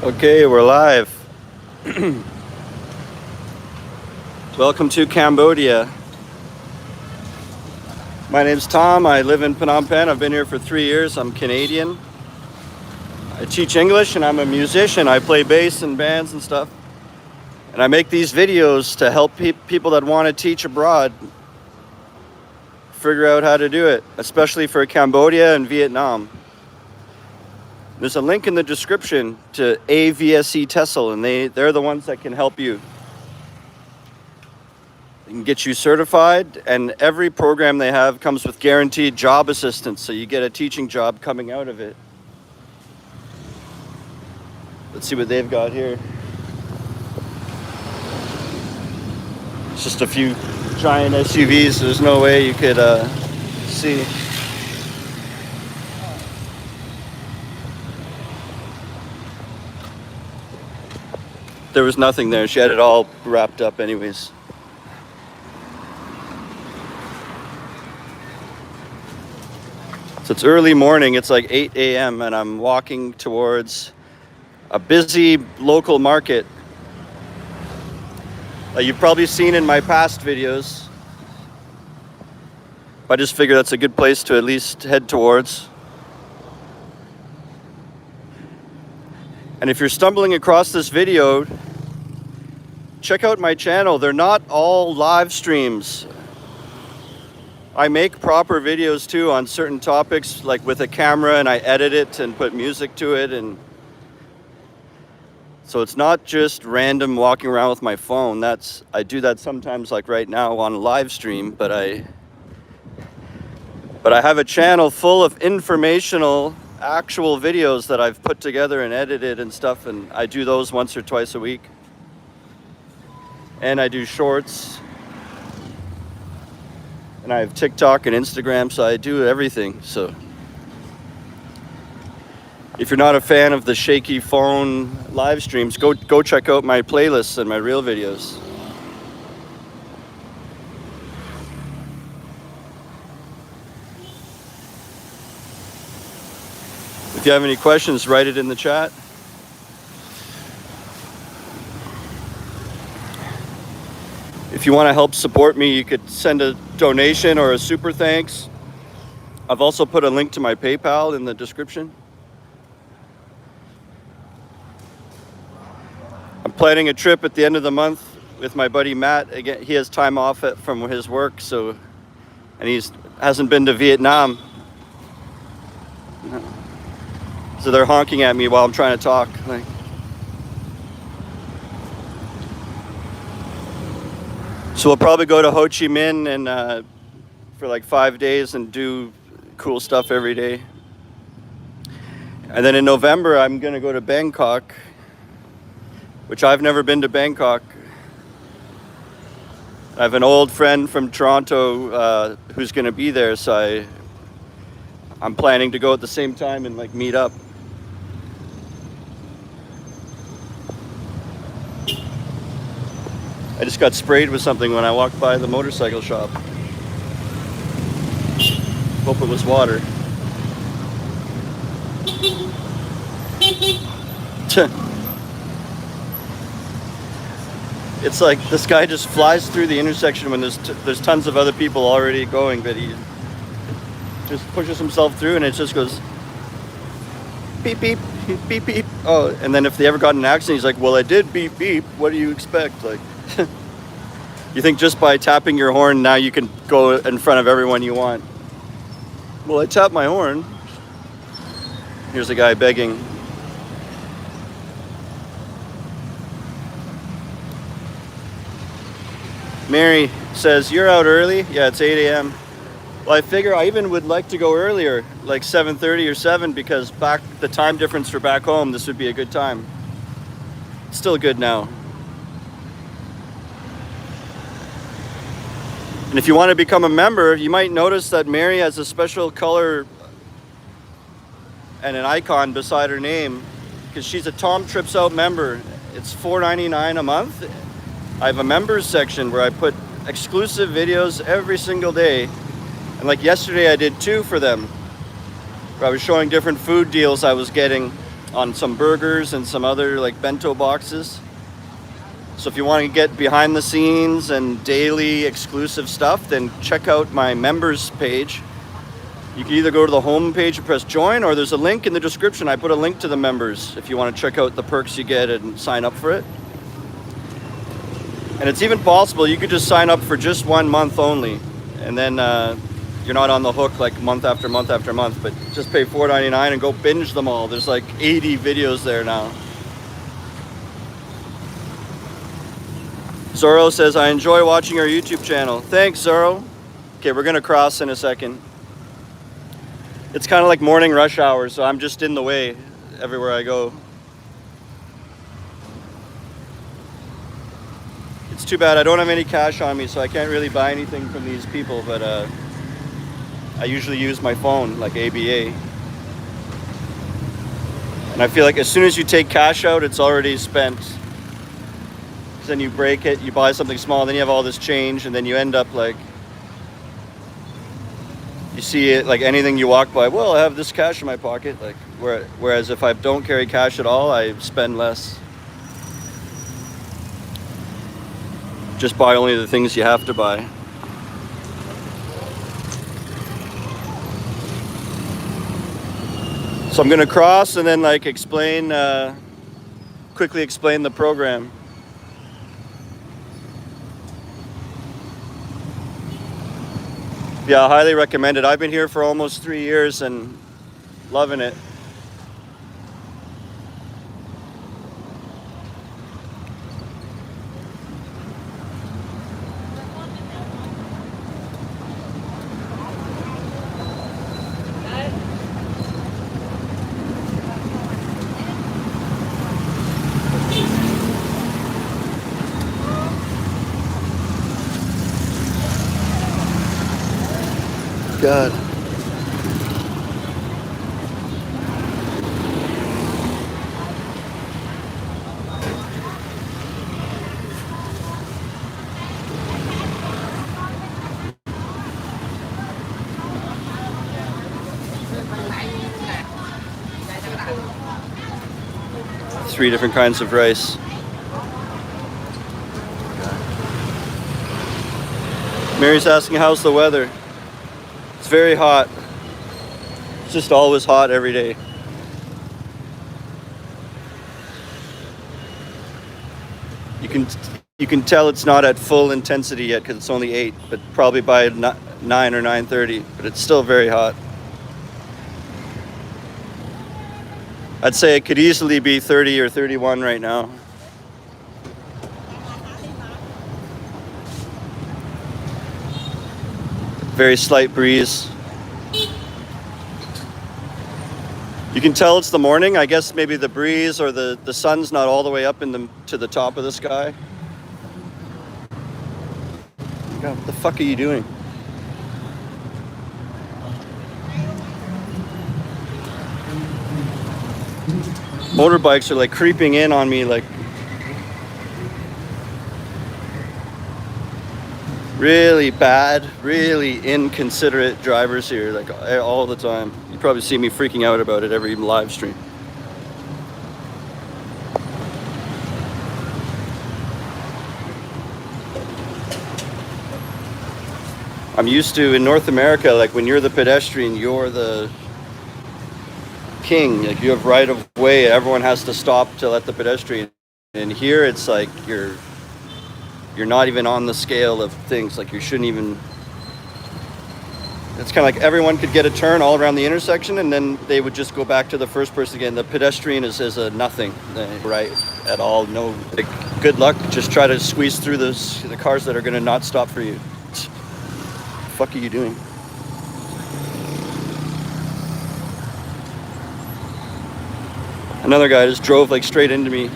Okay, we're live. Welcome to Cambodia. My name's Tom. I live in Phnom Penh. I've been here for 3 years. I'm Canadian. I teach English and I'm a musician. I play bass in bands and stuff. And I make these videos to help people that want to teach abroad figure out how to do it, especially for Cambodia and Vietnam. There's a link in the description to AVSE TESOL, and they're the ones that can help you. They can get you certified, and every program they have comes with guaranteed job assistance, so you get a teaching job coming out of it. Let's see what they've got here. It's just a few giant SUVs. There's no way you could see. There was nothing there. She had it all wrapped up anyways. So it's early morning. It's like 8 a.m. and I'm walking towards a busy local market. You've probably seen in my past videos. I just figure that's a good place to at least head towards. And if you're stumbling across this video, check out my channel. They're not all live streams. I make proper videos too on certain topics, like with a camera, and I edit it and put music to it, and so it's not just random walking around with my phone. I do that sometimes, like right now on a live stream, but I have a channel full of informational actual videos that I've put together and edited and stuff, and I do those once or twice a week. And I do shorts. And I have TikTok and Instagram, so I do everything. So if you're not a fan of the shaky phone live streams, go check out my playlists and my real videos. If you have any questions, write it in the chat. If you want to help support me, you could send a donation or a super thanks. I've also put a link to my PayPal in the description. I'm planning a trip at the end of the month with my buddy Matt. Again, he has time off from his work, and he hasn't been to Vietnam. So they're honking at me while I'm trying to talk. So we'll probably go to Ho Chi Minh and for like 5 days and do cool stuff every day. And then in November, I'm going to go to Bangkok, which I've never been to Bangkok. I have an old friend from Toronto who's going to be there, so I'm planning to go at the same time and like meet up. I just got sprayed with something when I walked by the motorcycle shop. Hope it was water. It's like this guy just flies through the intersection when there's tons of other people already going, but he just pushes himself through and it just goes beep, beep, beep, beep. Oh, and then if they ever got in an accident, he's like, well, I did beep, beep. What do you expect? Like, you think just by tapping your horn, now you can go in front of everyone you want. Well, I tapped my horn. Here's a guy begging. Mary says, you're out early? Yeah, it's 8 a.m. Well, I figure I even would like to go earlier, like 7:30 or 7, because the time difference for back home, this would be a good time. It's still good now. And if you want to become a member, you might notice that Mary has a special color and an icon beside her name, because she's a Tom Trips Out member. It's $4.99 a month. I have a members section where I put exclusive videos every single day. And like yesterday I did 2 for them, where I was showing different food deals I was getting on some burgers and some other like bento boxes. So if you want to get behind the scenes and daily exclusive stuff, then check out my members page. You can either go to the home page and press join, or there's a link in the description. I put a link to the members if you want to check out the perks you get and sign up for it. And it's even possible you could just sign up for just 1 month only, and then you're not on the hook like month after month after month, but just pay $4.99 and go binge them all. There's like 80 videos there now. Zorro says, I enjoy watching our YouTube channel. Thanks, Zorro. Okay, we're gonna cross in a second. It's kind of like morning rush hour, so I'm just in the way everywhere I go. It's too bad I don't have any cash on me, so I can't really buy anything from these people, but I usually use my phone, like ABA. And I feel like as soon as you take cash out, it's already spent. Then you break it, you buy something small, then you have all this change, and then you end up like, you see it like anything you walk by, well, I have this cash in my pocket, like whereas if I don't carry cash at all, I spend less. Just buy only the things you have to buy. So I'm gonna cross and then like explain, quickly explain the program. Yeah, highly recommend it. I've been here for almost 3 years and loving it. God. Three different kinds of rice. Mary's asking, how's the weather? It's very hot. It's just always hot every day. You can tell it's not at full intensity yet because it's only 8, but probably by 9 or 9:30, but it's still very hot. I'd say it could easily be 30 or 31 right now. Very slight breeze. You can tell it's the morning. I guess maybe the breeze or the sun's not all the way up to the top of the sky. God, what the fuck are you doing? Motorbikes are like creeping in on me, like really bad, really inconsiderate drivers here, like all the time. You probably see me freaking out about it every live stream. I'm used to, in North America, like when you're the pedestrian, you're the king. Like you have right of way, everyone has to stop to let the pedestrian. And here it's like you're not even on the scale of things. Like you shouldn't even. It's kind of like everyone could get a turn all around the intersection, and then they would just go back to the first person again. The pedestrian is a nothing, right? At all. No. Like, good luck. Just try to squeeze through the cars that are going to not stop for you. What the fuck are you doing? Another guy just drove like straight into me.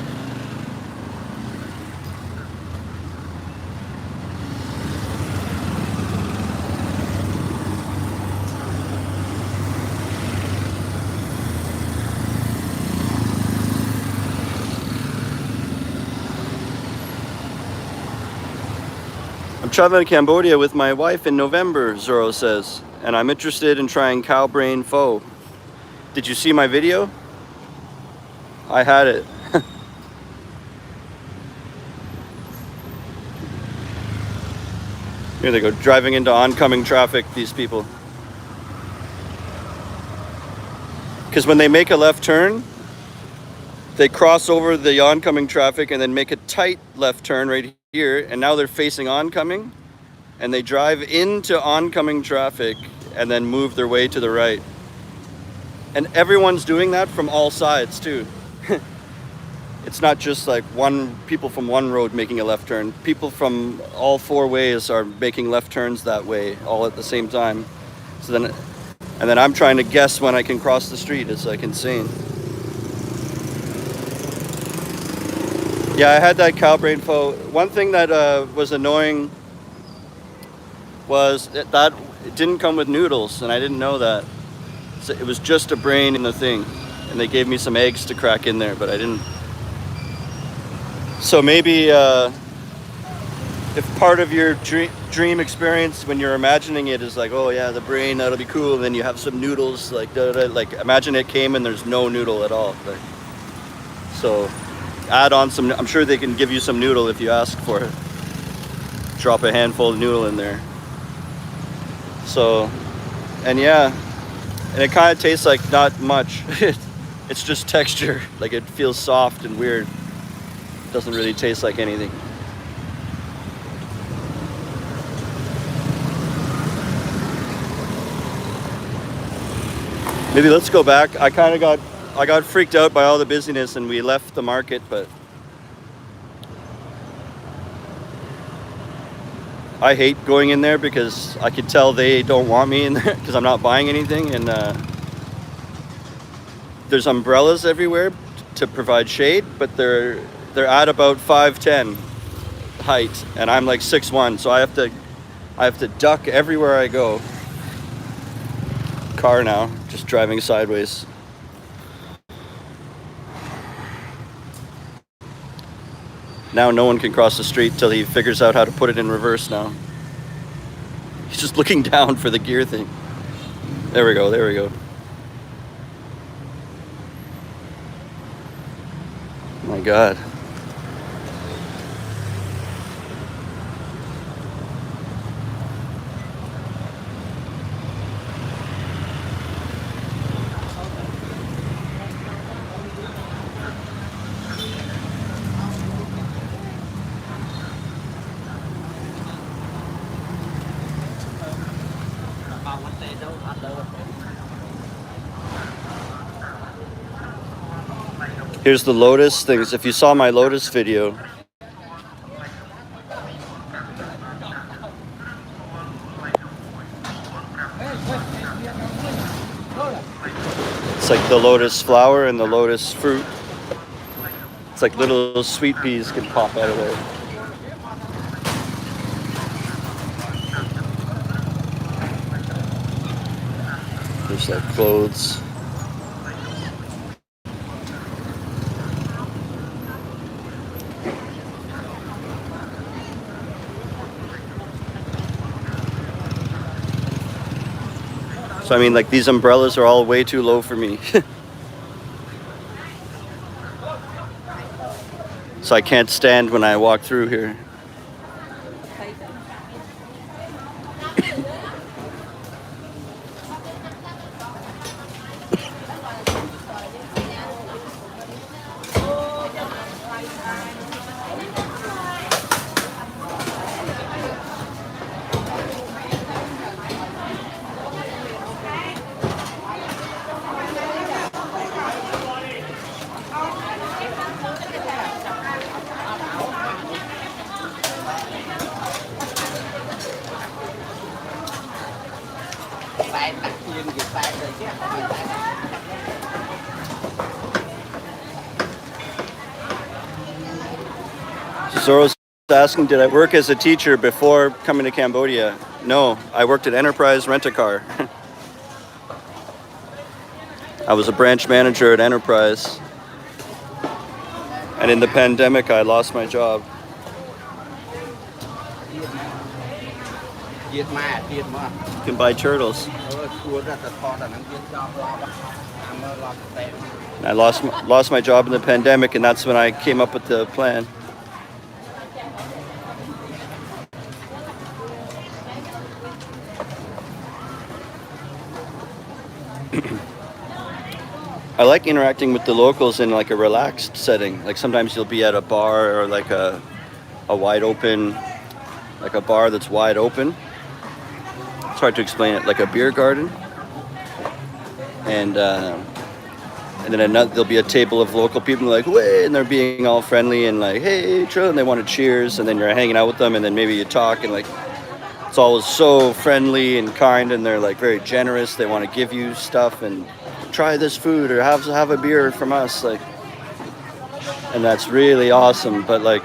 I'm traveling to Cambodia with my wife in November, Zorro says, and I'm interested in trying cow brain pho. Did you see my video? I had it. Here they go, driving into oncoming traffic, these people. Because when they make a left turn, they cross over the oncoming traffic and then make a tight left turn right here, and now they're facing oncoming, and they drive into oncoming traffic and then move their way to the right. And everyone's doing that from all sides too. It's not just like people from one road making a left turn. People from all four ways are making left turns that way all at the same time. So then I'm trying to guess when I can cross the street. It's like insane. Yeah, I had that cow brain pho. One thing that was annoying was that it didn't come with noodles, and I didn't know that. So it was just a brain in the thing, and they gave me some eggs to crack in there, but I didn't. So maybe if part of your dream experience when you're imagining it is like, oh yeah, the brain, that'll be cool, and then you have some noodles, like like imagine it came and there's no noodle at all. Like, so add on some. I'm sure they can give you some noodle if you ask for it. Drop a handful of noodle in there. So, and yeah, and it kind of tastes like not much. It's just texture. Like it feels soft and weird. Doesn't really taste like anything. Maybe let's go back. I got freaked out by all the busyness and we left the market, but I hate going in there because I could tell they don't want me in there because I'm not buying anything, and there's umbrellas everywhere to provide shade, but they're at about 5'10" height, and I'm like 6'1", so I have to duck everywhere I go. Car now, just driving sideways. Now no one can cross the street till he figures out how to put it in reverse now. He's just looking down for the gear thing. There we go, there we go. Oh my God. Here's the Lotus things. If you saw my Lotus video, it's like the lotus flower and the lotus fruit. It's like little sweet peas can pop out of there. There's like clothes. So I mean, like, these umbrellas are all way too low for me. So I can't stand when I walk through here. Zoro's asking, did I work as a teacher before coming to Cambodia? No, I worked at Enterprise Rent-A-Car. I was a branch manager at Enterprise. And in the pandemic, I lost my job. You can buy turtles. I lost my job in the pandemic, and that's when I came up with the plan. I like interacting with the locals in like a relaxed setting. Like sometimes you'll be at a bar or like a wide open, like a bar that's wide open. It's hard to explain it, like a beer garden. And then there'll be a table of local people like, way, and they're being all friendly and like, hey, Joe, and they want to cheers, and then you're hanging out with them, and then maybe you talk, and like, it's always so friendly and kind, and they're like very generous. They want to give you stuff and try this food or have a beer from us, like, and that's really awesome. But like,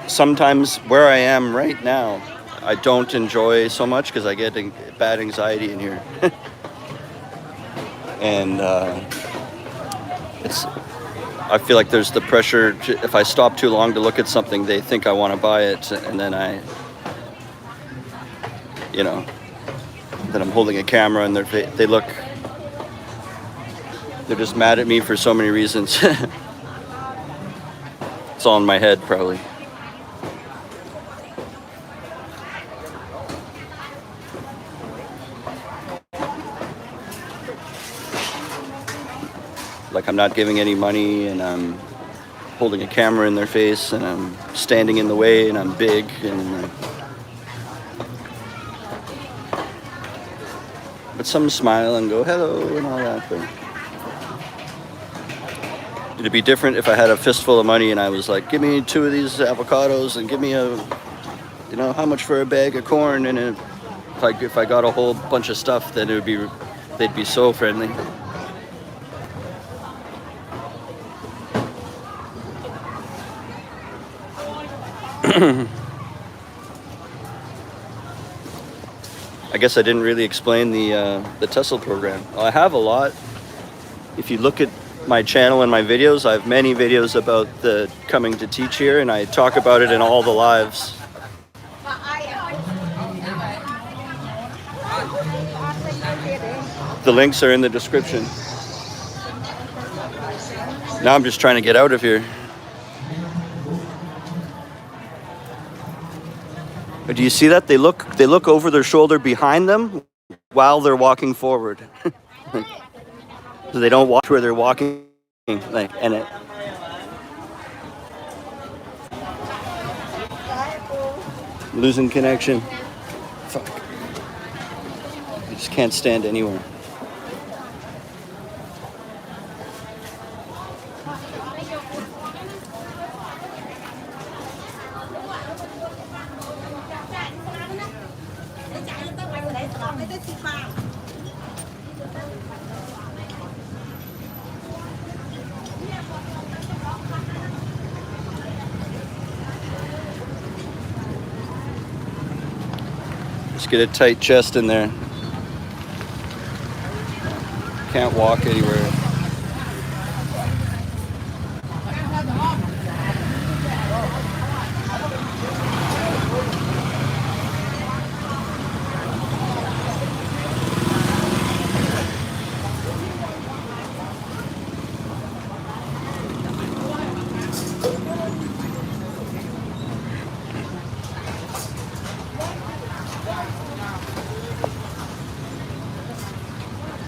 sometimes where I am right now, I don't enjoy so much because I get bad anxiety in here. And I feel like there's the pressure if I stop too long to look at something, they think I want to buy it, and then then I'm holding a camera and they're just mad at me for so many reasons. It's all in my head, probably. Like I'm not giving any money, and I'm holding a camera in their face, and I'm standing in the way, and I'm big, and but some smile and go hello and all that. But it'd be different if I had a fistful of money and I was like, give me 2 of these avocados and give me how much for a bag of corn, and if I got a whole bunch of stuff, then they'd be so friendly. I guess I didn't really explain the TESOL program. I have a lot. If you look at my channel and my videos, I have many videos about the coming to teach here, and I talk about it in all the lives. The links are in the description. Now I'm just trying to get out of here. Do you see that? They look over their shoulder behind them while they're walking forward. So they don't watch where they're walking. Losing connection. Fuck. I just can't stand anywhere. Just get a tight chest in there. Can't walk anywhere.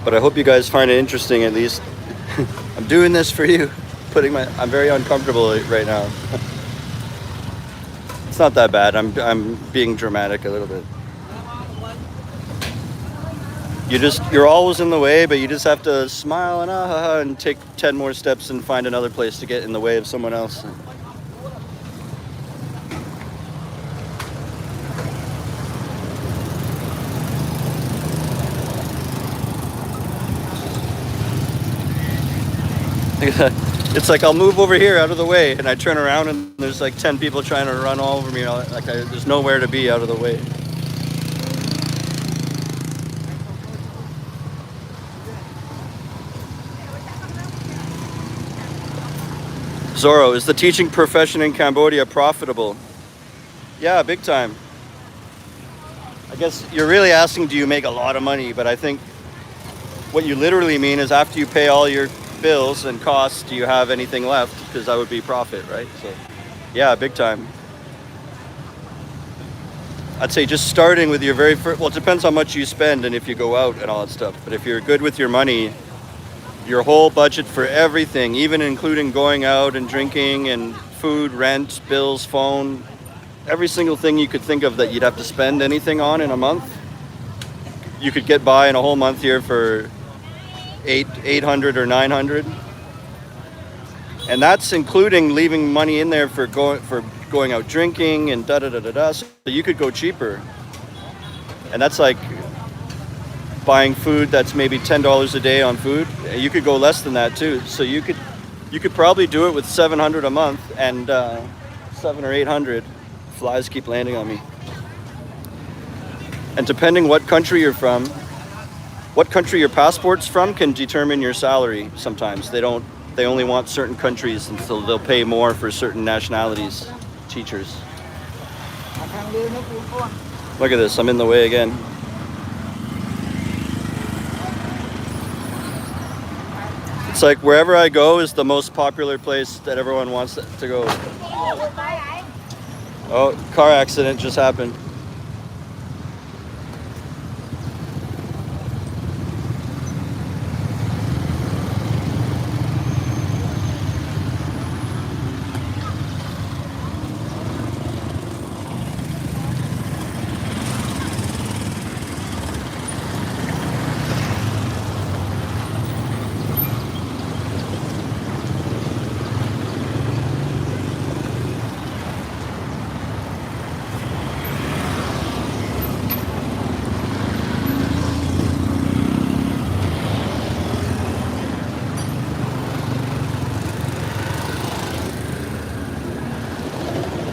But I hope you guys find it interesting, at least. I'm doing this for you. I'm very uncomfortable right now. It's not that bad. I'm being dramatic a little bit. You're always in the way, but you just have to smile and take 10 more steps and find another place to get in the way of someone else. It's like I'll move over here out of the way, and I turn around and there's like 10 people trying to run all over me. There's nowhere to be out of the way. Zorro, is the teaching profession in Cambodia profitable? Yeah, big time. I guess you're really asking, do you make a lot of money? But I think what you literally mean is after you pay all your bills and costs do you have anything left? Because that would be profit, right? So yeah, big time. I'd say just starting with your very first, well, it depends how much you spend and if you go out and all that stuff. But if you're good with your money, your whole budget for everything, even including going out and drinking and food, rent, bills, phone, every single thing you could think of that you'd have to spend anything on in a month, you could get by in a whole month here for 800 or 900. And that's including leaving money in there for going out drinking and da da da da da. So you could go cheaper. And that's like buying food that's maybe $10 a day on food. You could go less than that too. So you could probably do it with 700 a month, and 7 or 800. Flies keep landing on me. And depending what country you're from, what country your passport's from can determine your salary sometimes. They only want certain countries, and so they'll pay more for certain nationalities, teachers. Look at this, I'm in the way again. It's like wherever I go is the most popular place that everyone wants to go. Oh, car accident just happened.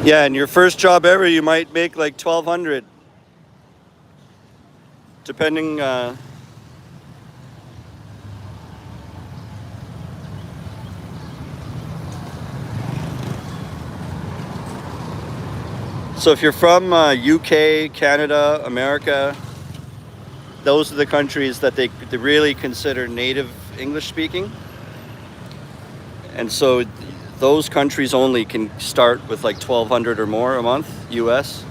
Yeah, and your first job ever, you might make like 1,200, depending. So if you're from UK, Canada, America, those are the countries that they really consider native English speaking. And so those countries only can start with like 1,200 or more a month, US.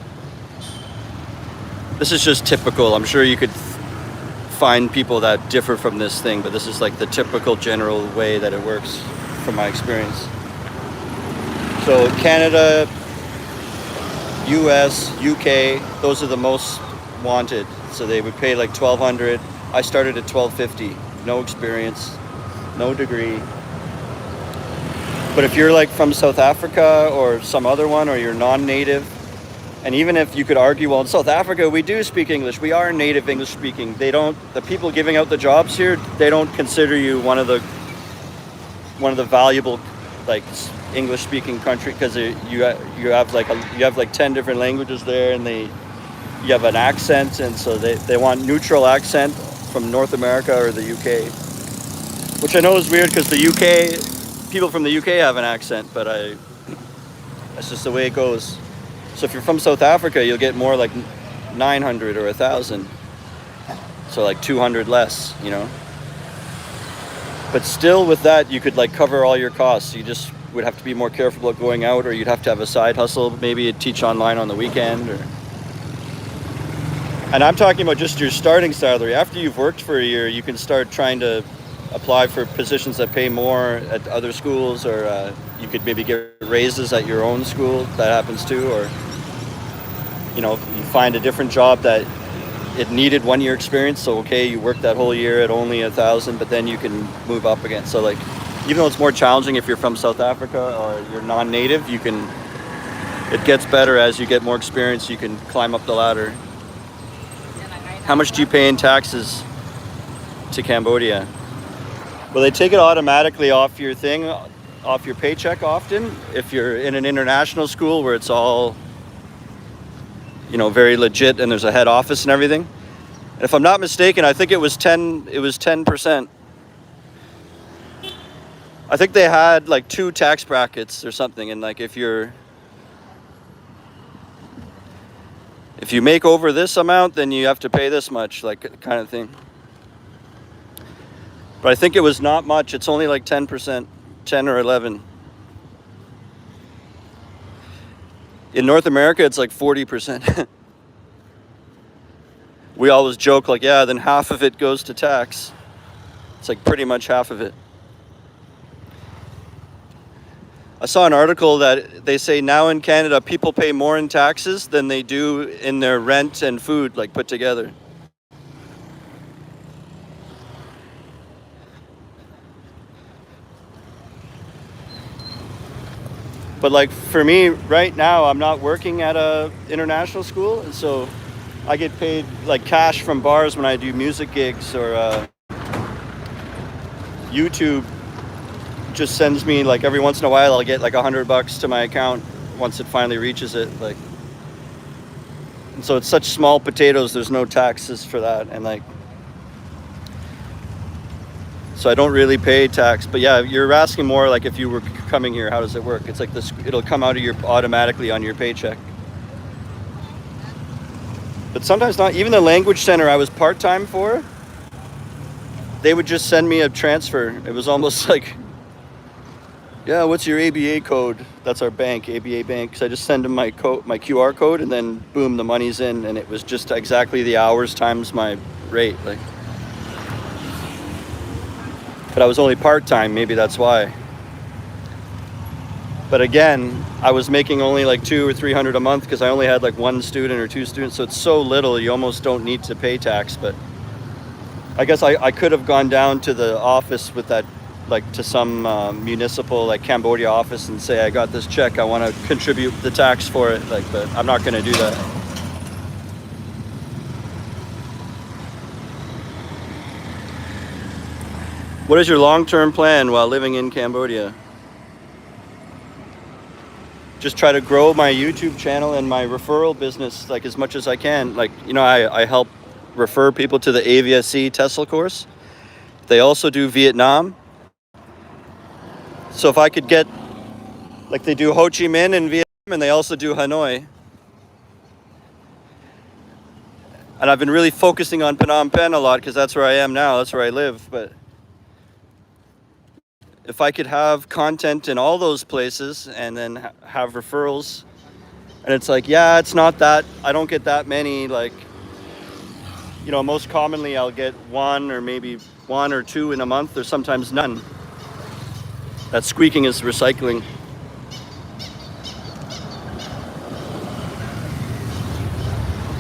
This is just typical. I'm sure you could find people that differ from this thing, but this is like the typical general way that it works from my experience. So Canada, US, UK, those are the most wanted. So they would pay like 1,200. I started at 1,250. No experience, no degree. But if you're like from South Africa or some other one, or you're non-native, and even if you could argue, well, in South Africa, we do speak English. We are native English speaking. The people giving out the jobs here, they don't consider you one of the valuable, like, English speaking country, because you have like 10 different languages there, and you have an accent, and so they want neutral accent from North America or the UK, which I know is weird because the UK. People from the UK have an accent, but that's just the way it goes. So if you're from South Africa, you'll get more like 900 or 1,000. So like 200 less, you know. But still with that, you could like cover all your costs. You just would have to be more careful about going out, or you'd have to have a side hustle. Maybe you'd teach online on the weekend. And I'm talking about just your starting salary. After you've worked for a year, you can start trying to apply for positions that pay more at other schools, or you could maybe get raises at your own school. That happens too. Or, you know, you find a different job that it needed 1 year experience. So, okay, you worked that whole year at only 1,000, but then you can move up again. So like, even though it's more challenging if you're from South Africa or you're non-native, it gets better as you get more experience. You can climb up the ladder. How much do you pay in taxes to Cambodia? Well, they take it automatically off your paycheck often, if you're in an international school where it's all, you know, very legit and there's a head office and everything. And if I'm not mistaken, I think it was 10%. I think they had like 2 tax brackets or something, and like if you make over this amount, then you have to pay this much, like, kind of thing. But I think it was not much. It's only like 10%, 10 or 11. In North America, it's like 40%. We always joke like, yeah, then half of it goes to tax. It's like pretty much half of it. I saw an article that they say now in Canada, people pay more in taxes than they do in their rent and food, like put together. But like for me right now, I'm not working at a international school, and so I get paid like cash from bars when I do music gigs, or YouTube just sends me like every once in a while I'll get like $100 to my account once it finally reaches it. Like, and so it's such small potatoes. There's no taxes for that, and like, so I don't really pay tax. But yeah, you're asking more like if you were coming here, how does it work? It's like this. It'll come out of your automatically on your paycheck. But sometimes not. Even the language center I was part-time for, they would just send me a transfer. It was almost like, yeah, what's your ABA code? That's our bank, ABA Bank. So I just send them my QR code, and then boom, the money's in, and it was just exactly the hours times my rate. Like, but I was only part-time, maybe that's why. But again, I was making only like $200 or $300 a month because I only had like one student or two students. So it's so little, you almost don't need to pay tax. But I guess I could have gone down to the office with that, like to some municipal like Cambodia office, and say I got this check, I want to contribute the tax for it. Like, but I'm not going to do that. What is your long-term plan while living in Cambodia? Just try to grow my YouTube channel and my referral business like as much as I can. Like, you know, I help refer people to the AVSC TESOL course. They also do Vietnam. So if I could get, like they do Ho Chi Minh in Vietnam, and they also do Hanoi. And I've been really focusing on Phnom Penh a lot because that's where I am now, that's where I live. But if I could have content in all those places and then have referrals, and it's like, yeah, it's not that, I don't get that many, like, you know, most commonly I'll get one or maybe one or two in a month, or sometimes none. That squeaking is recycling.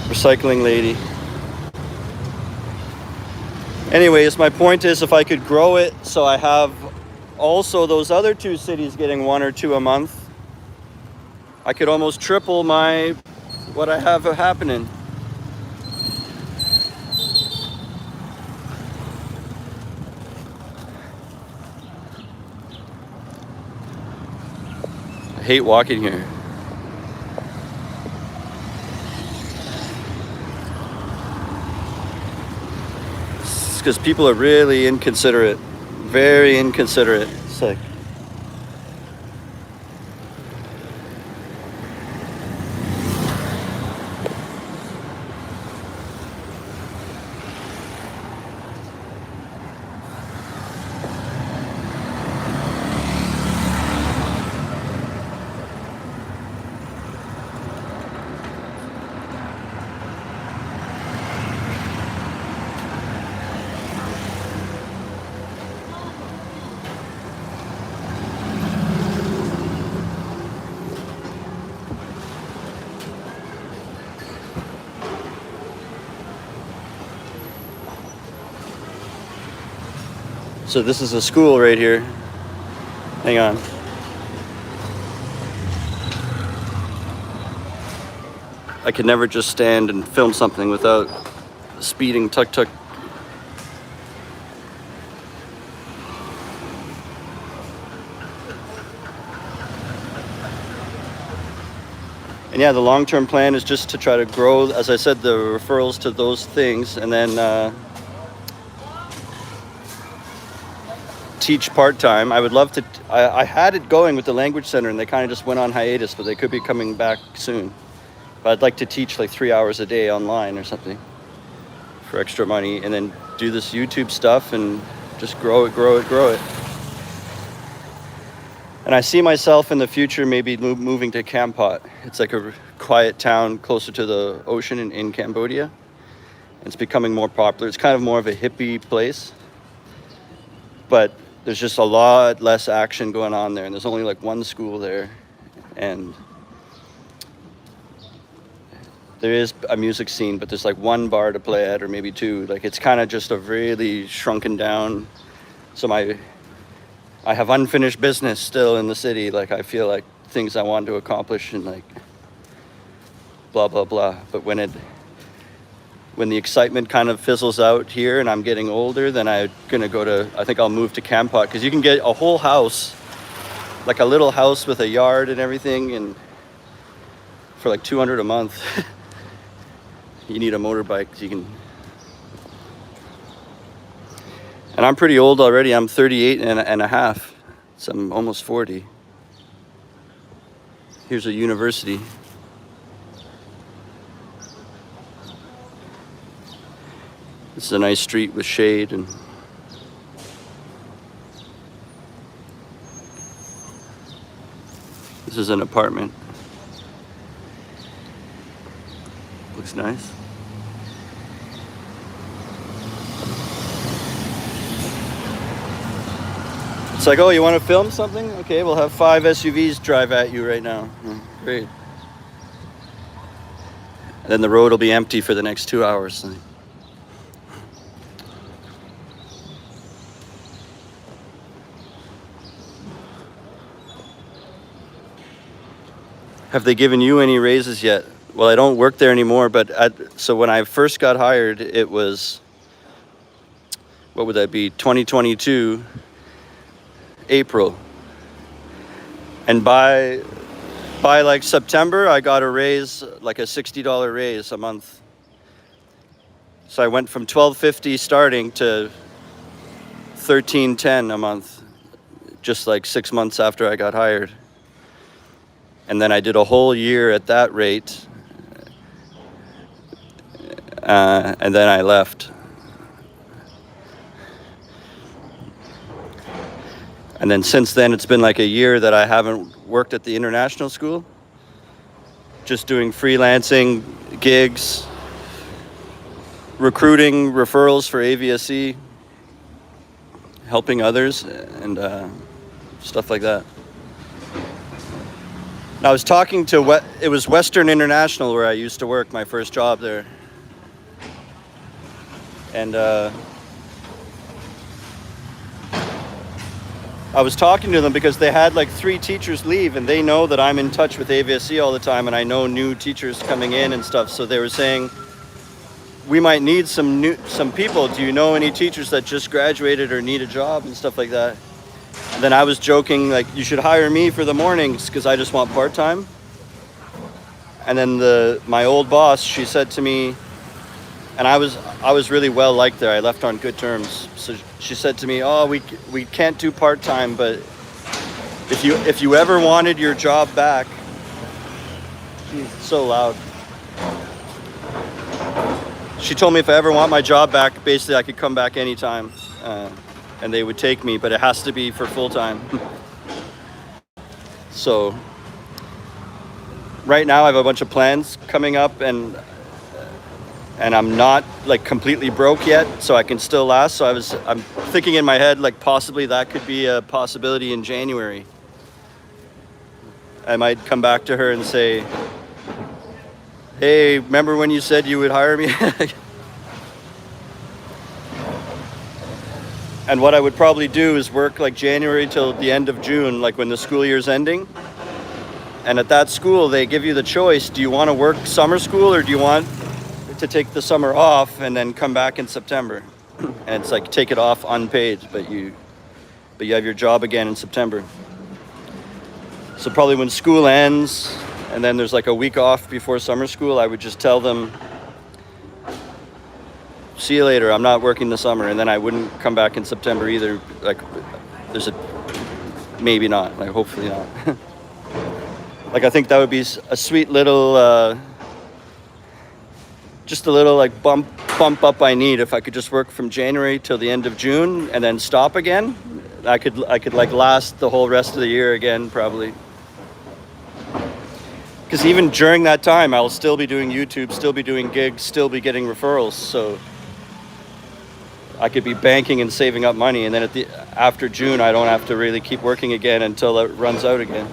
Recycling lady. Anyways, my point is if I could grow it so I have also those other two cities getting one or two a month, I could almost triple what I have happening. I hate walking here. It's because people are really inconsiderate, very inconsiderate. It's like, so this is a school right here. Hang on. I could never just stand and film something without speeding tuk-tuk. And yeah, the long-term plan is just to try to grow, as I said, the referrals to those things, and then teach part-time. I would love to, I had it going with the language center, and they kind of just went on hiatus, but they could be coming back soon. But I'd like to teach like 3 hours a day online or something for extra money, and then do this YouTube stuff and Just grow it, grow it, grow it. And I see myself in the future maybe moving to Kampot. It's like a quiet town closer to the ocean in Cambodia. It's becoming more popular. It's kind of more of a hippie place. But there's just a lot less action going on there. And there's only like one school there. And there is a music scene, but there's like one bar to play at, or maybe two. Like it's kind of just a really shrunken down. So I have unfinished business still in the city. Like I feel like things I want to accomplish and like blah, blah, blah. But when the excitement kind of fizzles out here and I'm getting older, then I think I'll move to Kampot, because you can get a whole house, like a little house with a yard and everything, and for like $200 a month. You need a motorbike, so you can. And I'm pretty old already. I'm 38 and a half. So I'm almost 40. Here's a university. This is a nice street with shade, and this is an apartment. Looks nice. It's like, oh, you want to film something? Okay, we'll have 5 SUVs drive at you right now. Great. And then the road will be empty for the next 2 hours. Have they given you any raises yet? Well, I don't work there anymore, but so when I first got hired, it was, what would that be, 2022, April. And by like September, I got a raise, like a $60 raise a month. So I went from $12.50 starting to $13.10 a month, just like 6 months after I got hired. And then I did a whole year at that rate. And then I left. And then since then, it's been like a year that I haven't worked at the international school. Just doing freelancing gigs, recruiting referrals for AVSE, helping others, and stuff like that. And I was talking to, it was Western International where I used to work, my first job there. And I was talking to them because they had like 3 teachers leave, and they know that I'm in touch with AVSE all the time, and I know new teachers coming in and stuff. So they were saying, we might need some people. Do you know any teachers that just graduated or need a job and stuff like that? And then I was joking, like, you should hire me for the mornings because I just want part-time. And then my old boss, she said to me, and I was really well liked there. I left on good terms. So she said to me, "Oh, we can't do part-time, but if you ever wanted your job back," geez, it's so loud. She told me if I ever want my job back, basically I could come back anytime, and they would take me, but it has to be for full-time. So right now I have a bunch of plans coming up, and I'm not like completely broke yet, so I can still last. So I'm thinking in my head, like possibly that could be a possibility in January. I might come back to her and say, "Hey, remember when you said you would hire me?" And what I would probably do is work like January till the end of June, like when the school year's ending. And at that school, they give you the choice. Do you want to work summer school, or do you want to take the summer off and then come back in September? And it's like take it off unpaid, but you have your job again in September. So probably when school ends and then there's like a week off before summer school, I would just tell them, "See you later, I'm not working the summer," and then I wouldn't come back in September either. Like there's maybe not, like hopefully not. Like I think that would be a sweet little just a little like bump bump up I need. If I could just work from January till the end of June and then stop again, I could like last the whole rest of the year again, probably. Because even during that time, I'll still be doing YouTube, still be doing gigs, still be getting referrals. So I could be banking and saving up money, and then after June, I don't have to really keep working again until it runs out again.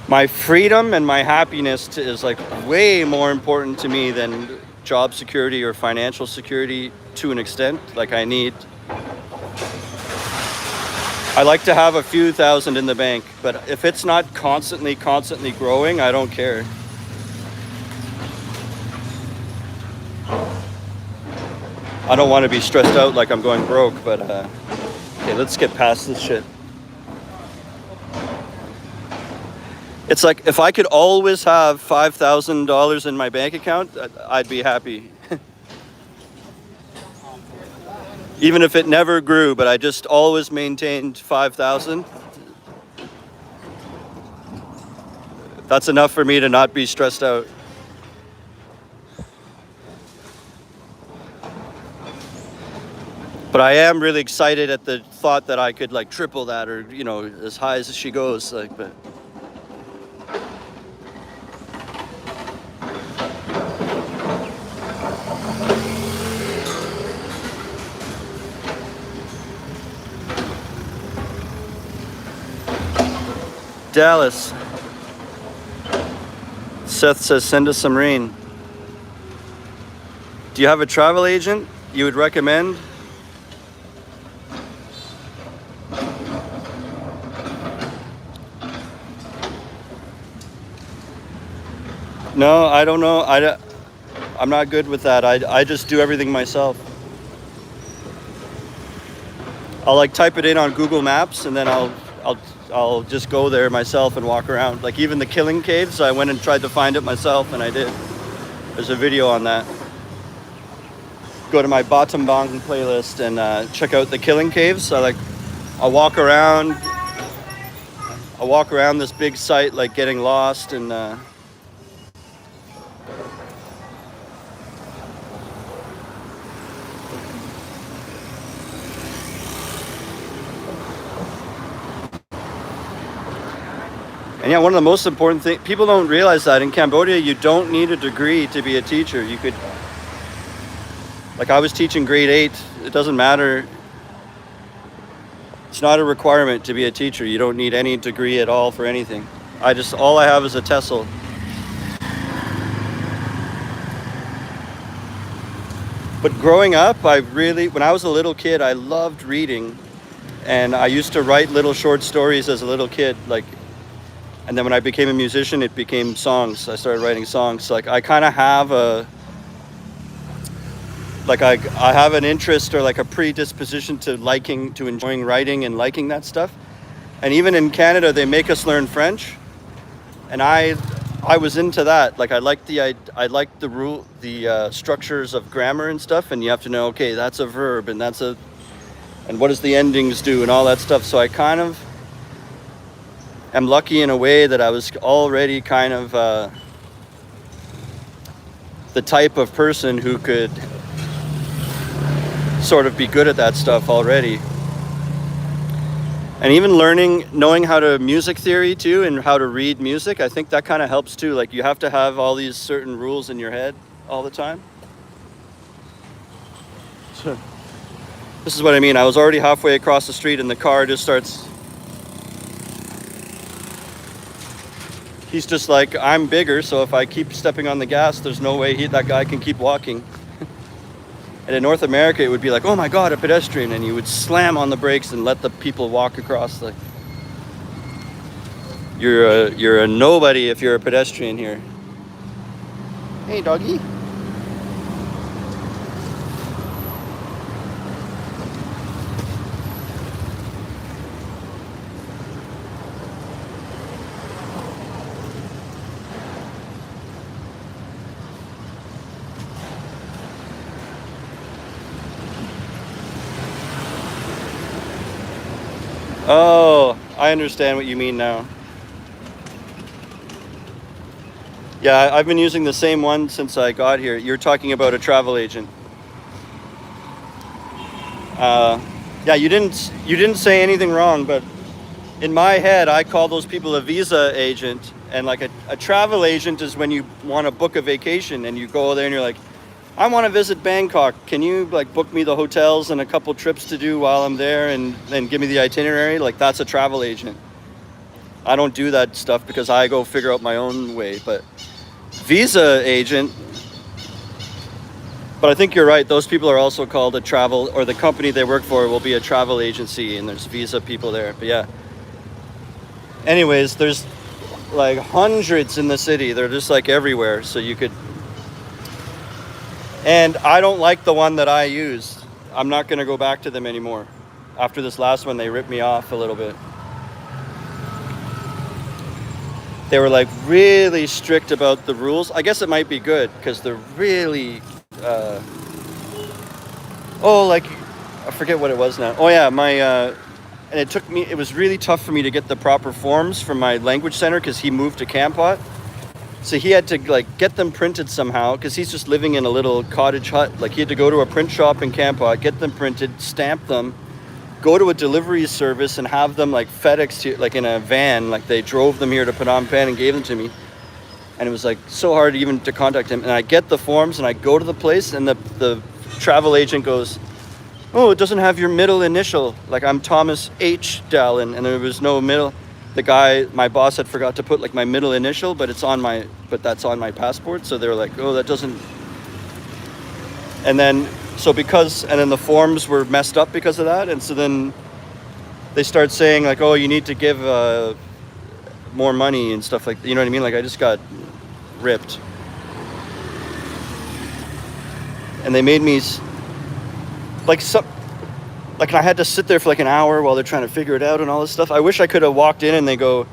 My freedom and my happiness is like way more important to me than job security or financial security to an extent. Like I like to have a few thousand in the bank, but if it's not constantly growing, I don't care. I don't want to be stressed out like I'm going broke, but okay, let's get past this shit. It's like if I could always have $5,000 in my bank account, I'd be happy. Even if it never grew, but I just always maintained 5,000. That's enough for me to not be stressed out. But I am really excited at the thought that I could like triple that, or you know, as high as she goes. Like, but Dallas. Seth says, send us some rain. Do you have a travel agent you would recommend? No, I don't know. I'm not good with that. I just do everything myself. I'll like type it in on Google Maps, and then I'll just go there myself and walk around. Like even the Killing Caves, I went and tried to find it myself, and I did. There's a video on that. Go to my Battambang playlist and check out the Killing Caves. I'll walk around this big site, like getting lost, and yeah, one of the most important things, people don't realize that in Cambodia, you don't need a degree to be a teacher. You could, like I was teaching grade 8, it doesn't matter. It's not a requirement to be a teacher. You don't need any degree at all for anything. All I have is a TESOL. But growing up, when I was a little kid, I loved reading. And I used to write little short stories as a little kid, and then when I became a musician, it became songs. I started writing songs. Like I kind of have I have an interest or like a predisposition to enjoying writing and liking that stuff. And even in Canada, they make us learn French, and I was into that. Like I liked the structures of grammar and stuff, and you have to know, okay, that's a verb, and and what does the endings do, and all that stuff. So I kind of am lucky in a way that I was already kind of the type of person who could sort of be good at that stuff already. And even knowing how to music theory too, and how to read music, I think that kind of helps too. Like you have to have all these certain rules in your head all the time. So this is what I mean. I was already halfway across the street and the car just starts. He's just like, I'm bigger, so if I keep stepping on the gas, there's no way that guy can keep walking. And in North America, it would be like, oh my God, a pedestrian, and you would slam on the brakes and let the people walk across. Like, you're a nobody if you're a pedestrian here. Hey, doggy. Oh, I understand what you mean now. Yeah, I've been using the same one since I got here. You're talking about a travel agent. Uh, yeah, you didn't say anything wrong, but in my head, I call those people a visa agent, and like a travel agent is when you want to book a vacation and you go there and you're like, I want to visit Bangkok. Can you like book me the hotels and a couple trips to do while I'm there, and then give me the itinerary? Like that's a travel agent. I don't do that stuff because I go figure out my own way. But visa agent, but I think you're right. Those people are also called a travel, or the company they work for will be a travel agency, and there's visa people there. But yeah. Anyways, there's like hundreds in the city. They're just like everywhere. So you could, and I don't like the one that I used. I'm not going to go back to them anymore. After this last one, they ripped me off a little bit. They were like really strict about the rules. I guess it might be good because they're really, like, I forget what it was now. Oh yeah, and it was really tough for me to get the proper forms from my language center because he moved to Kampot. So he had to like get them printed somehow because he's just living in a little cottage hut. Like he had to go to a print shop in Kampot, get them printed, stamp them, go to a delivery service and have them like FedEx here, like in a van. Like they drove them here to Phnom Penh and gave them to me. And it was like so hard even to contact him. And I get the forms and I go to the place and the travel agent goes, oh, it doesn't have your middle initial. Like I'm Thomas H. Dallin, and there was no middle. The guy, my boss, had forgot to put like my middle initial, but that's on my passport. So they were like, oh, that doesn't. And then the forms were messed up because of that. And so then they start saying like, oh, you need to give more money and stuff like that. You know what I mean? Like I just got ripped. And they made me like I had to sit there for like an hour while they're trying to figure it out and all this stuff. I wish I could have walked in and they go,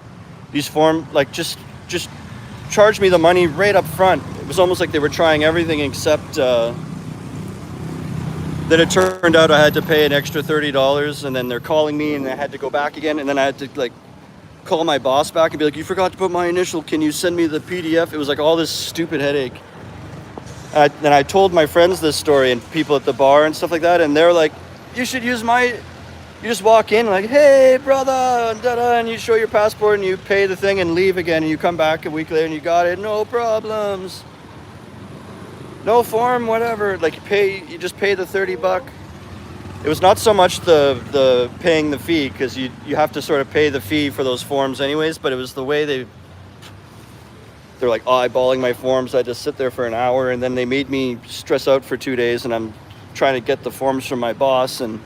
these form, like just charge me the money right up front. It was almost like they were trying everything except that it turned out I had to pay an extra $30, and then they're calling me and I had to go back again, and then I had to like call my boss back and be like, you forgot to put my initial, can you send me the PDF? It was like all this stupid headache. And I told my friends this story and people at the bar and stuff like that, and they're like, you should use you just walk in like, hey brother, and you show your passport and you pay the thing and leave again, and you come back a week later and you got it, no problems, no form, whatever. Like you just pay the $30. It was not so much the paying the fee, because you have to sort of pay the fee for those forms anyways, but it was the way they're like eyeballing my forms. I had to sit there for an hour, and then they made me stress out for 2 days, and I'm trying to get the forms from my boss. And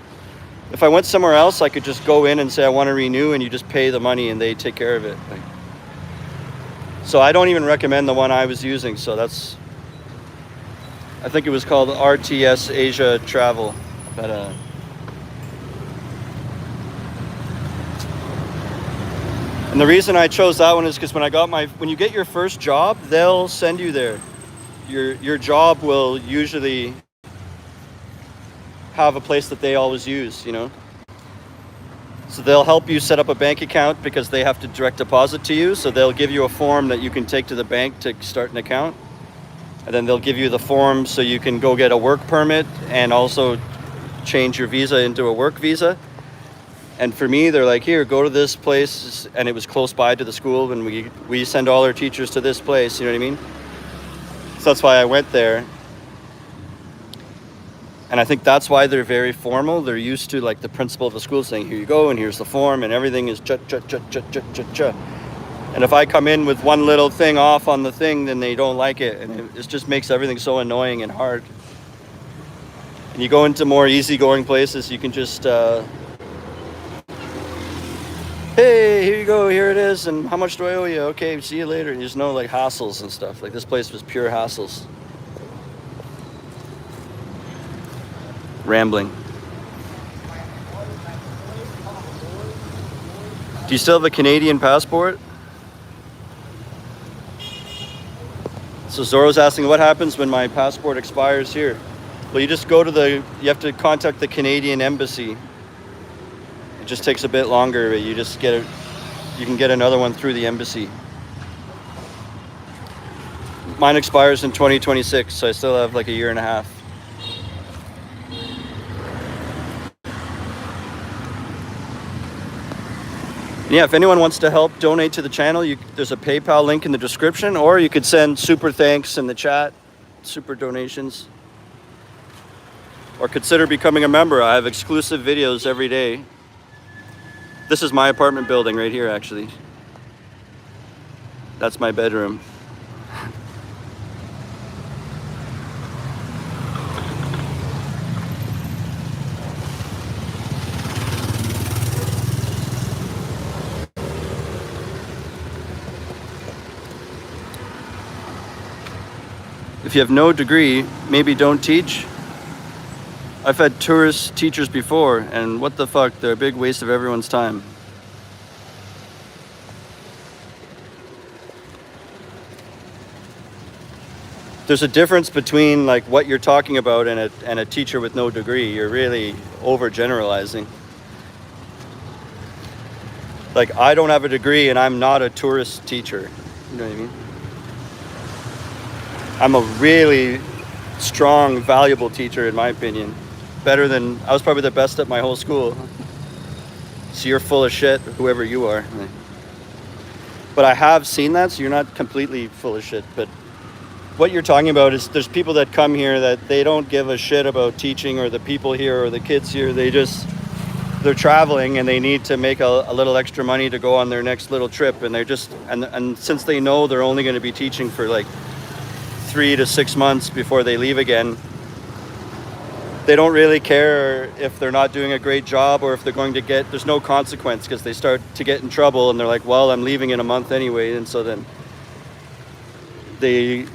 if I went somewhere else, I could just go in and say I want to renew, and you just pay the money and they take care of it. So I don't even recommend the one I was using. So I think it was called RTS Asia Travel. But and the reason I chose that one is because when you get your first job, they'll send you there. Your job will usually have a place that they always use, you know. So they'll help you set up a bank account because they have to direct deposit to you. So they'll give you a form that you can take to the bank to start an account. And then they'll give you the form so you can go get a work permit and also change your visa into a work visa. And for me, they're like, here, go to this place. And it was close by to the school, and we send all our teachers to this place, you know what I mean? So that's why I went there. And I think that's why they're very formal. They're used to like the principal of the school saying, here you go, and here's the form, and everything is cha. And if I come in with one little thing off on the thing, then they don't like it. And it just makes everything so annoying and hard. And you go into more easygoing places, you can just, hey, here you go, here it is, and how much do I owe you? Okay, see you later. And there's no like hassles and stuff. Like this place was pure hassles. Rambling. Do you still have a Canadian passport? So Zoro's asking, what happens when my passport expires here? Well, you just go to you have to contact the Canadian embassy. It just takes a bit longer, but you can get another one through the embassy. Mine expires in 2026, so I still have like a year and a half. Yeah, if anyone wants to help donate to the channel, there's a PayPal link in the description, or you could send super thanks in the chat, super donations. Or consider becoming a member. I have exclusive videos every day. This is my apartment building right here, actually. That's my bedroom. If you have no degree, maybe don't teach. I've had tourist teachers before, and what the fuck, they're a big waste of everyone's time. There's a difference between like what you're talking about and a teacher with no degree. You're really overgeneralizing. Like, I don't have a degree and I'm not a tourist teacher. You know what I mean? I'm a really strong, valuable teacher in my opinion. I was probably the best at my whole school. So you're full of shit, whoever you are. But I have seen that, so you're not completely full of shit. But what you're talking about is there's people that come here that they don't give a shit about teaching or the people here or the kids here. They're traveling and they need to make a little extra money to go on their next little trip. And they're just, and since they know they're only going to be teaching for like 3 to 6 months before they leave again, they don't really care if they're not doing a great job or if they're going to there's no consequence, because they start to get in trouble and they're like, well, I'm leaving in a month anyway. And so then they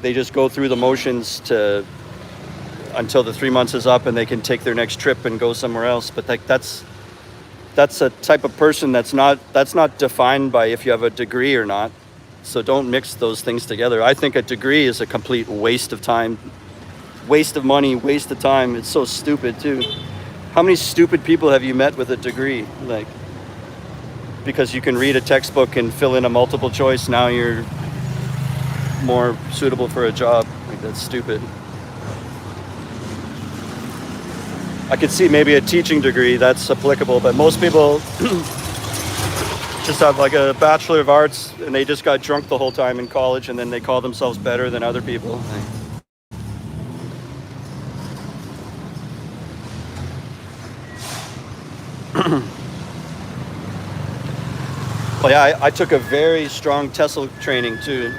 just go through the motions until the 3 months is up and they can take their next trip and go somewhere else. But like that's a type of person that's not defined by if you have a degree or not. So don't mix those things together. I think a degree is a complete waste of time, waste of money, waste of time. It's so stupid too. How many stupid people have you met with a degree? Like, because you can read a textbook and fill in a multiple choice, now you're more suitable for a job. Like, that's stupid. I could see maybe a teaching degree that's applicable, but most people just have like a Bachelor of Arts and they just got drunk the whole time in college and then they call themselves better than other people. Well, yeah, I took a very strong TESOL training too.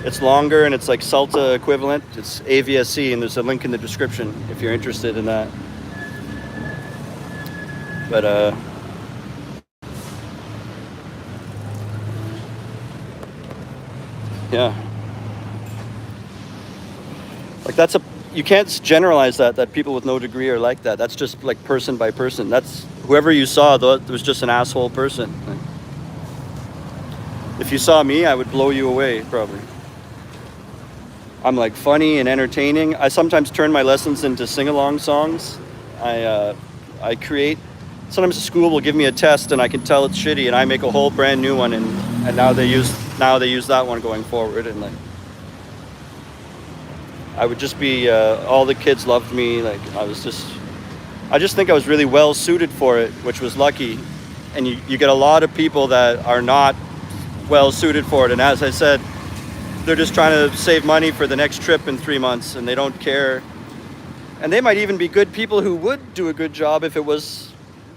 It's longer and it's like CELTA equivalent. It's AVSC, and there's a link in the description if you're interested in that. But yeah, like you can't generalize that people with no degree are like that. That's just like person by person. That's whoever you saw, though, it was just an asshole person. Like, if you saw me, I would blow you away probably. I'm like funny and entertaining. I sometimes turn my lessons into sing-along songs. I create. Sometimes the school will give me a test and I can tell it's shitty, and I make a whole brand new one, and now they use that one going forward. And like, I would just be all the kids loved me. Like, I just think I was really well suited for it, which was lucky. And you get a lot of people that are not well suited for it, and as I said, they're just trying to save money for the next trip in 3 months, and they don't care. And they might even be good people who would do a good job if it was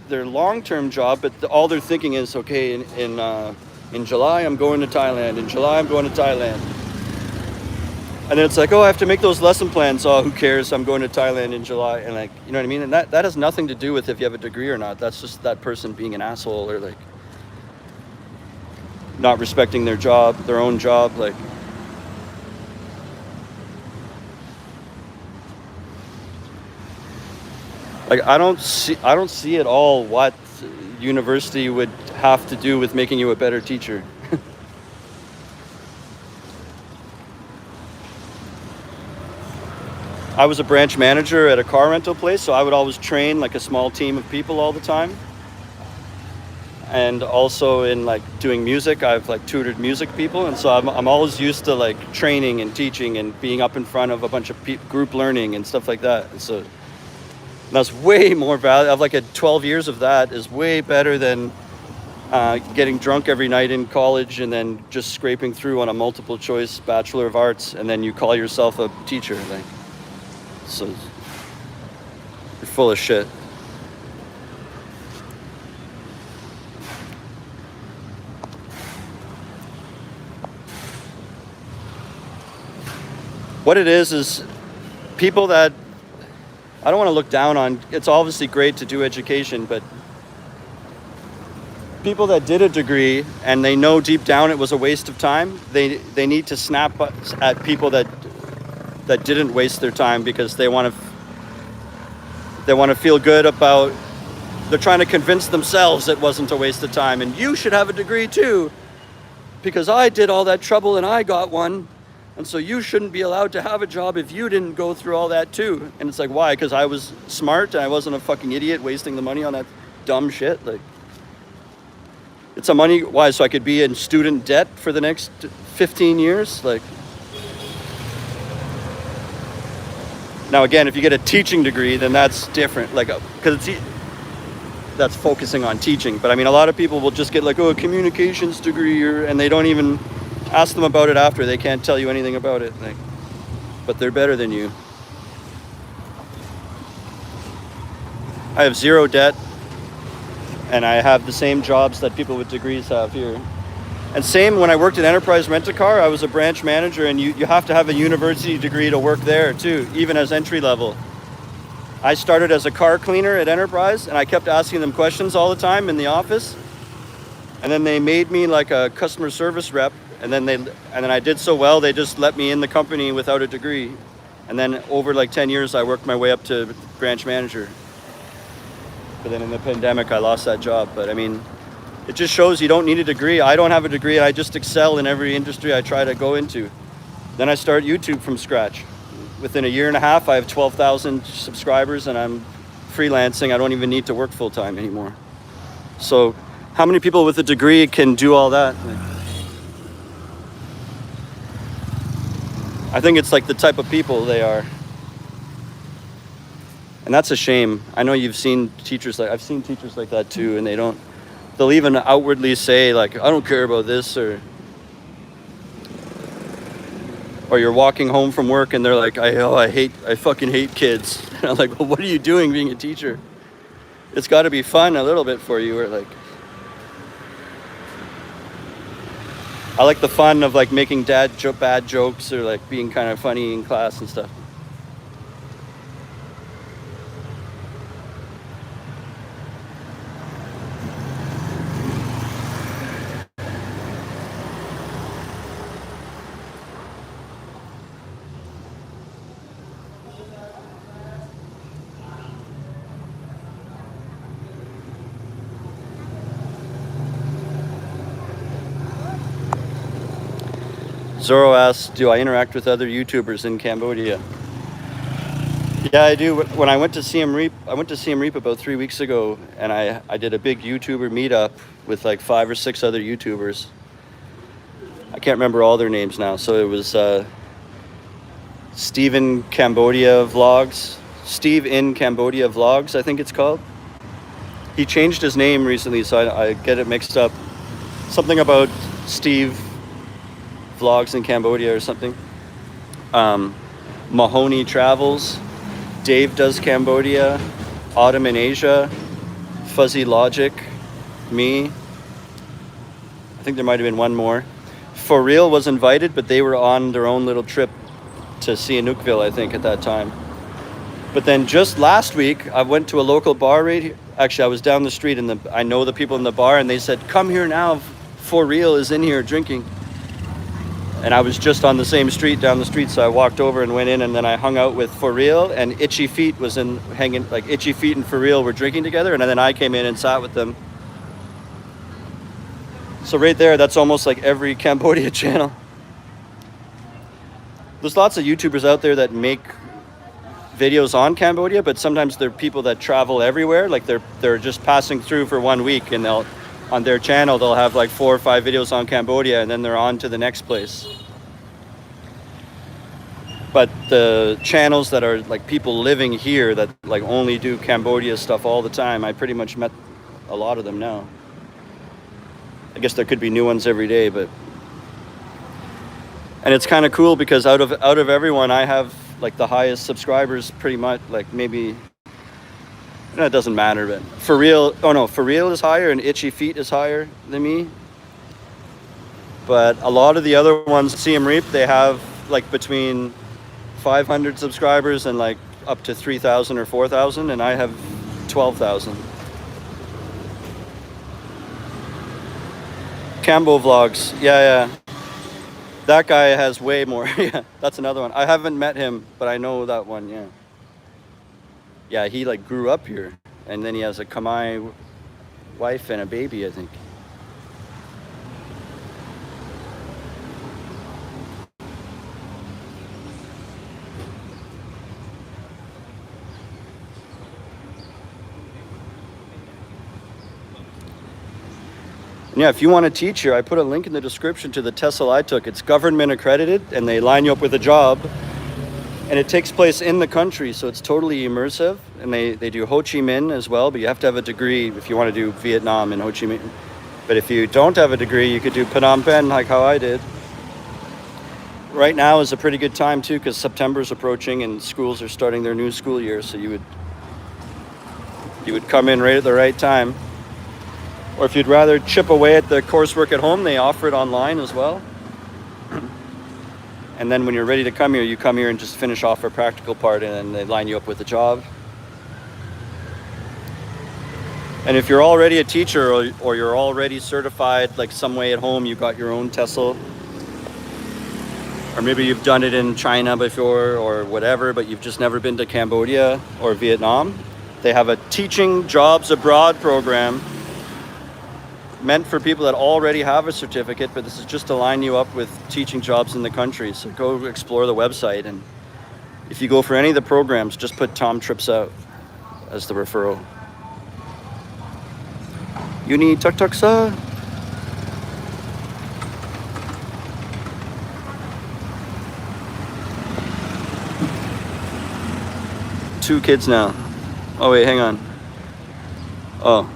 their long-term job, but all they're thinking is, okay, in July I'm going to Thailand, in July I'm going to Thailand. And then it's like, oh, I have to make those lesson plans. Oh, who cares? I'm going to Thailand in July. And like, you know what I mean? And that has nothing to do with if you have a degree or not. That's just that person being an asshole, or like not respecting their job, their own job. Like, I don't see at all what university would have to do with making you a better teacher. I was a branch manager at a car rental place, so I would always train like a small team of people all the time. and also in like doing music. I've like tutored music people, and so I'm always used to like training and teaching and being up in front of a bunch of group learning and stuff like that. And so that's way more value. I've like 12 years of that is way better than getting drunk every night in college and then just scraping through on a multiple choice Bachelor of Arts, and then you call yourself a teacher. Like, so you're full of shit. What it is people that I don't want to look down on. It's obviously great to do education, but people that did a degree and they know deep down it was a waste of time, they need to snap at people that didn't waste their time, because they want to feel good about, they're trying to convince themselves it wasn't a waste of time, and you should have a degree too because I did all that trouble and I got one, and so you shouldn't be allowed to have a job if you didn't go through all that too. And it's like, why? Because I was smart and I wasn't a fucking idiot wasting the money on that dumb shit. Like, it's a money, why? So I could be in student debt for the next 15 years? Like, now again, if you get a teaching degree, then that's different, like, because that's focusing on teaching. But I mean, a lot of people will just get like, oh, a communications degree, and they don't even ask them about it after. They can't tell you anything about it. Like, but they're better than you. I have zero debt, and I have the same jobs that people with degrees have here. And same when I worked at Enterprise Rent-A-Car, I was a branch manager, and you have to have a university degree to work there too, even as entry level. I started as a car cleaner at Enterprise, and I kept asking them questions all the time in the office. And then they made me like a customer service rep, and then I did so well, they just let me in the company without a degree. And then over like 10 years, I worked my way up to branch manager. But then in the pandemic, I lost that job. But I mean, it just shows you don't need a degree. I don't have a degree. I just excel in every industry I try to go into. Then I start YouTube from scratch. Within a year and a half, I have 12,000 subscribers, and I'm freelancing. I don't even need to work full time anymore. So how many people with a degree can do all that? I think it's like the type of people they are. And that's a shame. I know you've seen teachers I've seen teachers like that too, and they'll even outwardly say like, I don't care about this, or you're walking home from work and they're like, I fucking hate kids. And I'm like, well, what are you doing being a teacher? It's got to be fun a little bit for you, or like, I like the fun of like making bad jokes, or like being kind of funny in class and stuff. Zoro asks, do I interact with other YouTubers in Cambodia? Yeah, I do. When I went to Siem Reap, about 3 weeks ago, and I did a big YouTuber meetup with like 5 or 6 other YouTubers. I can't remember all their names now. So it was Steve in Cambodia Vlogs, I think it's called. He changed his name recently, so I get it mixed up. Something about Steve Vlogs in Cambodia or something. Mahoney Travels, Dave Does Cambodia, Autumn in Asia, Fuzzy Logic, me. I think there might have been one more. For Real was invited, but they were on their own little trip to Sihanoukville, I think, at that time. But then just last week, I went to a local bar right here. Actually, I was down the street, and I know the people in the bar, and they said, come here now, For Real is in here drinking. And I was just on the same street, down the street, so I walked over and went in, and then I hung out with For Real, and Itchy Feet was Itchy Feet and For Real were drinking together, and then I came in and sat with them. So right there, that's almost like every Cambodia channel. There's lots of YouTubers out there that make videos on Cambodia, but sometimes they're people that travel everywhere, like they're just passing through for 1 week, and on their channel, they'll have like 4 or 5 videos on Cambodia, and then they're on to the next place. But the channels that are like people living here that like only do Cambodia stuff all the time, I pretty much met a lot of them now. I guess there could be new ones every day, but and it's kind of cool because out of everyone, I have like the highest subscribers pretty much. Like maybe it doesn't matter, but For Real, oh no, For Real is higher and Itchy Feet is higher than me. But a lot of the other ones, See 'em Reap, they have like between 500 subscribers and like up to 3,000 or 4,000, and I have 12,000. Cambo Vlogs, yeah. That guy has way more. Yeah, that's another one. I haven't met him, but I know that one, yeah. Yeah, he like grew up here, and then he has a Khmer wife and a baby, I think. Yeah, if you want to teach here, I put a link in the description to the TESOL I took. It's government accredited, and they line you up with a job. And it takes place in the country, so it's totally immersive. And they do Ho Chi Minh as well, but you have to have a degree if you want to do Vietnam and Ho Chi Minh. But if you don't have a degree, you could do Phnom Penh, like how I did. Right now is a pretty good time, too, because September's approaching and schools are starting their new school year, so you would come in right at the right time. Or if you'd rather chip away at the coursework at home, they offer it online as well. And then when you're ready to come here, you come here and just finish off a practical part, and then they line you up with a job. And if you're already a teacher or you're already certified, like some way at home, you got your own TESOL, or maybe you've done it in China before or whatever, but you've just never been to Cambodia or Vietnam, they have a teaching jobs abroad program meant for people that already have a certificate, but this is just to line you up with teaching jobs in the country. So go explore the website, and if you go for any of the programs, just put Tom Trips Out as the referral. Uni Tuk Tuk Sa. Two kids now. Oh wait, hang on. Oh.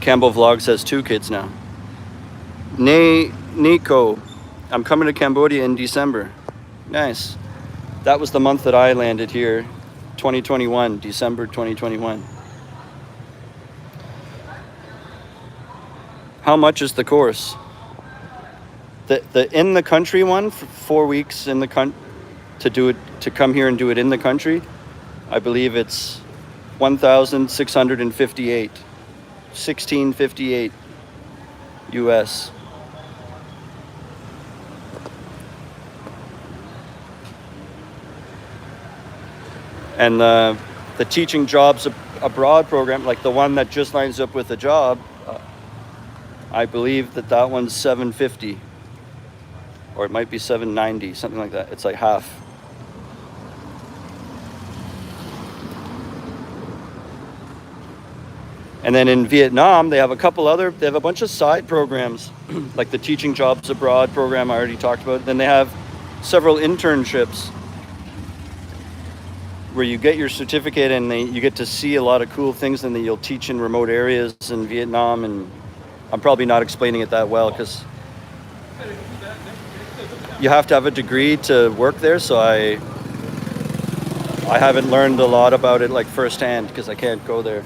Cambo Vlogs has 2 kids now. Nico, I'm coming to Cambodia in December. Nice. That was the month that I landed here, 2021, December 2021. How much is the course? The in the country one, for 4 weeks in the to come here and do it in the country, I believe it's 1,658. 1658 US. And the teaching jobs abroad program, like the one that just lines up with a job, I believe that one's 750, or it might be 790, something like that. It's like half. And then in Vietnam, they have a bunch of side programs, like the Teaching Jobs Abroad program I already talked about. Then they have several internships where you get your certificate and you get to see a lot of cool things, and then you'll teach in remote areas in Vietnam. And I'm probably not explaining it that well because you have to have a degree to work there, so I haven't learned a lot about it like firsthand because I can't go there.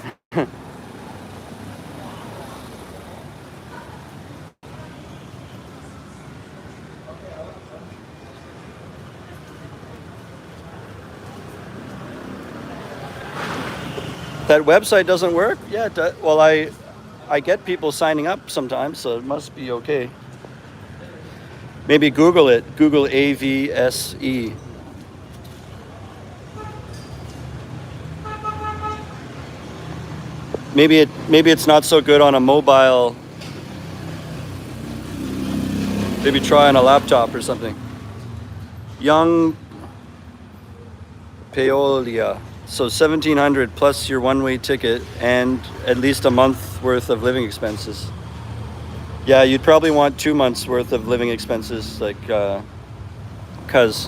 That website doesn't work? Yeah, well, I get people signing up sometimes, so it must be okay. Maybe Google it. Google AVSE. Maybe it's not so good on a mobile. Maybe try on a laptop or something. Young Paolia. So 1,700 plus your one-way ticket and at least a month worth of living expenses. Yeah, you'd probably want 2 months worth of living expenses, like, because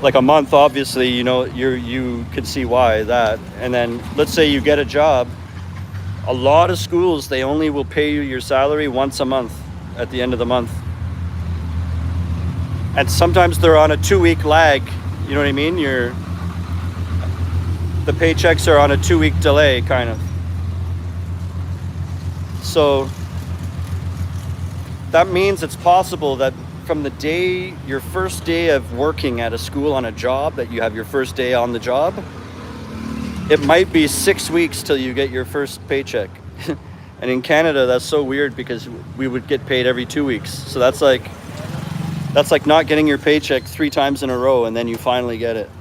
like a month, obviously, you can see why that. And then let's say you get a job. A lot of schools, they only will pay you your salary once a month at the end of the month. And sometimes they're on a 2 week lag. You know what I mean? The paychecks are on a 2 week delay, kind of. So that means it's possible that from the day, your first day of working at a school on a job, that you have your first day on the job, it might be 6 weeks till you get your first paycheck. And in Canada, that's so weird because we would get paid every 2 weeks. So that's like not getting your paycheck 3 times in a row and then you finally get it.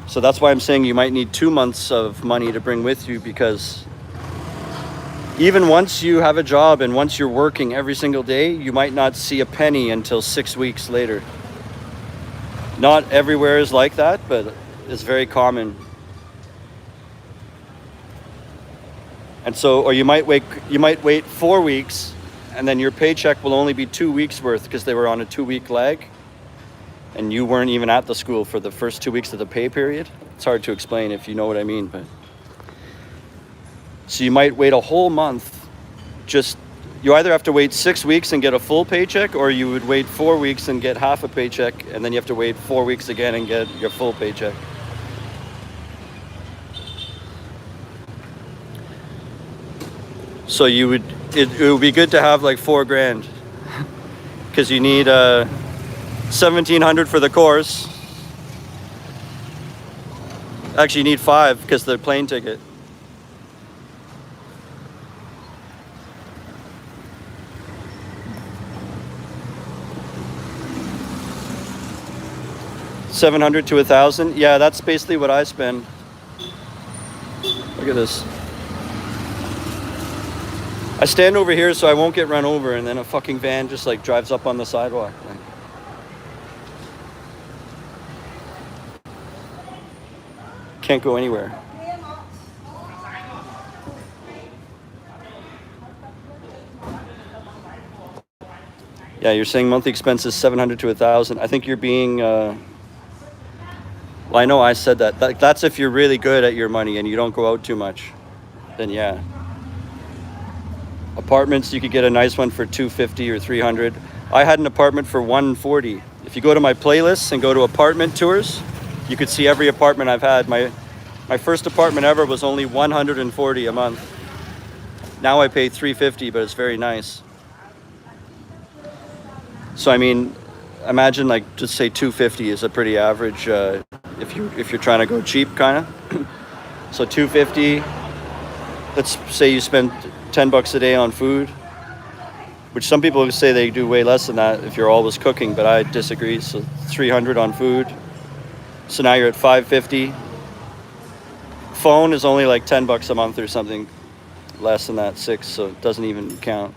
So that's why I'm saying you might need 2 months of money to bring with you, because even once you have a job and once you're working every single day, you might not see a penny until 6 weeks later. Not everywhere is like that, but it's very common. And so, or you might wait 4 weeks, and then your paycheck will only be 2 weeks worth because they were on a 2 week lag, and you weren't even at the school for the first 2 weeks of the pay period. It's hard to explain if you know what I mean, but so you might wait a whole month. You either have to wait 6 weeks and get a full paycheck, or you would wait 4 weeks and get half a paycheck, and then you have to wait 4 weeks again and get your full paycheck. So it would be good to have like $4,000, because you need $1,700 for the course. Actually, you need $5,000 because the plane ticket. $700 to $1,000. Yeah, that's basically what I spend. Look at this. I stand over here so I won't get run over, and then a fucking van just like drives up on the sidewalk. Can't go anywhere. Yeah, you're saying monthly expenses $700 to $1,000. I think you're being. Well, I know I said that. That's if you're really good at your money and you don't go out too much. Then yeah. Apartments, you could get a nice one for $250 or $300. I had an apartment for $140. If you go to my playlists and go to apartment tours, you could see every apartment I've had. My first apartment ever was only $140 a month. Now I pay $350, but it's very nice. So I mean, imagine like just say $250 is a pretty average if you're trying to go cheap, kind of. So $250. Let's say you spend $10 a day on food, which some people say they do way less than that if you're always cooking, but I disagree. So $300 on food. So now you're at $550. Phone is only like $10 a month or something, less than that, $6, so it doesn't even count.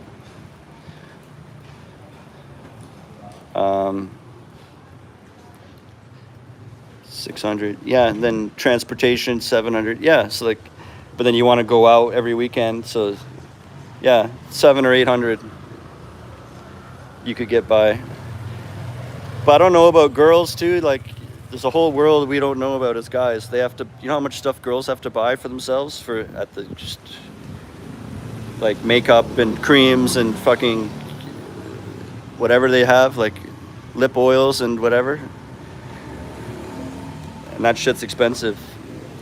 600, yeah, and then transportation 700, yeah. So like, but then you want to go out every weekend, so yeah, 700 or 800 you could get by. But I don't know about girls too. Like, there's a whole world we don't know about as guys. They have to, you know how much stuff girls have to buy for themselves just like makeup and creams and fucking whatever they have, like lip oils and whatever. And that shit's expensive.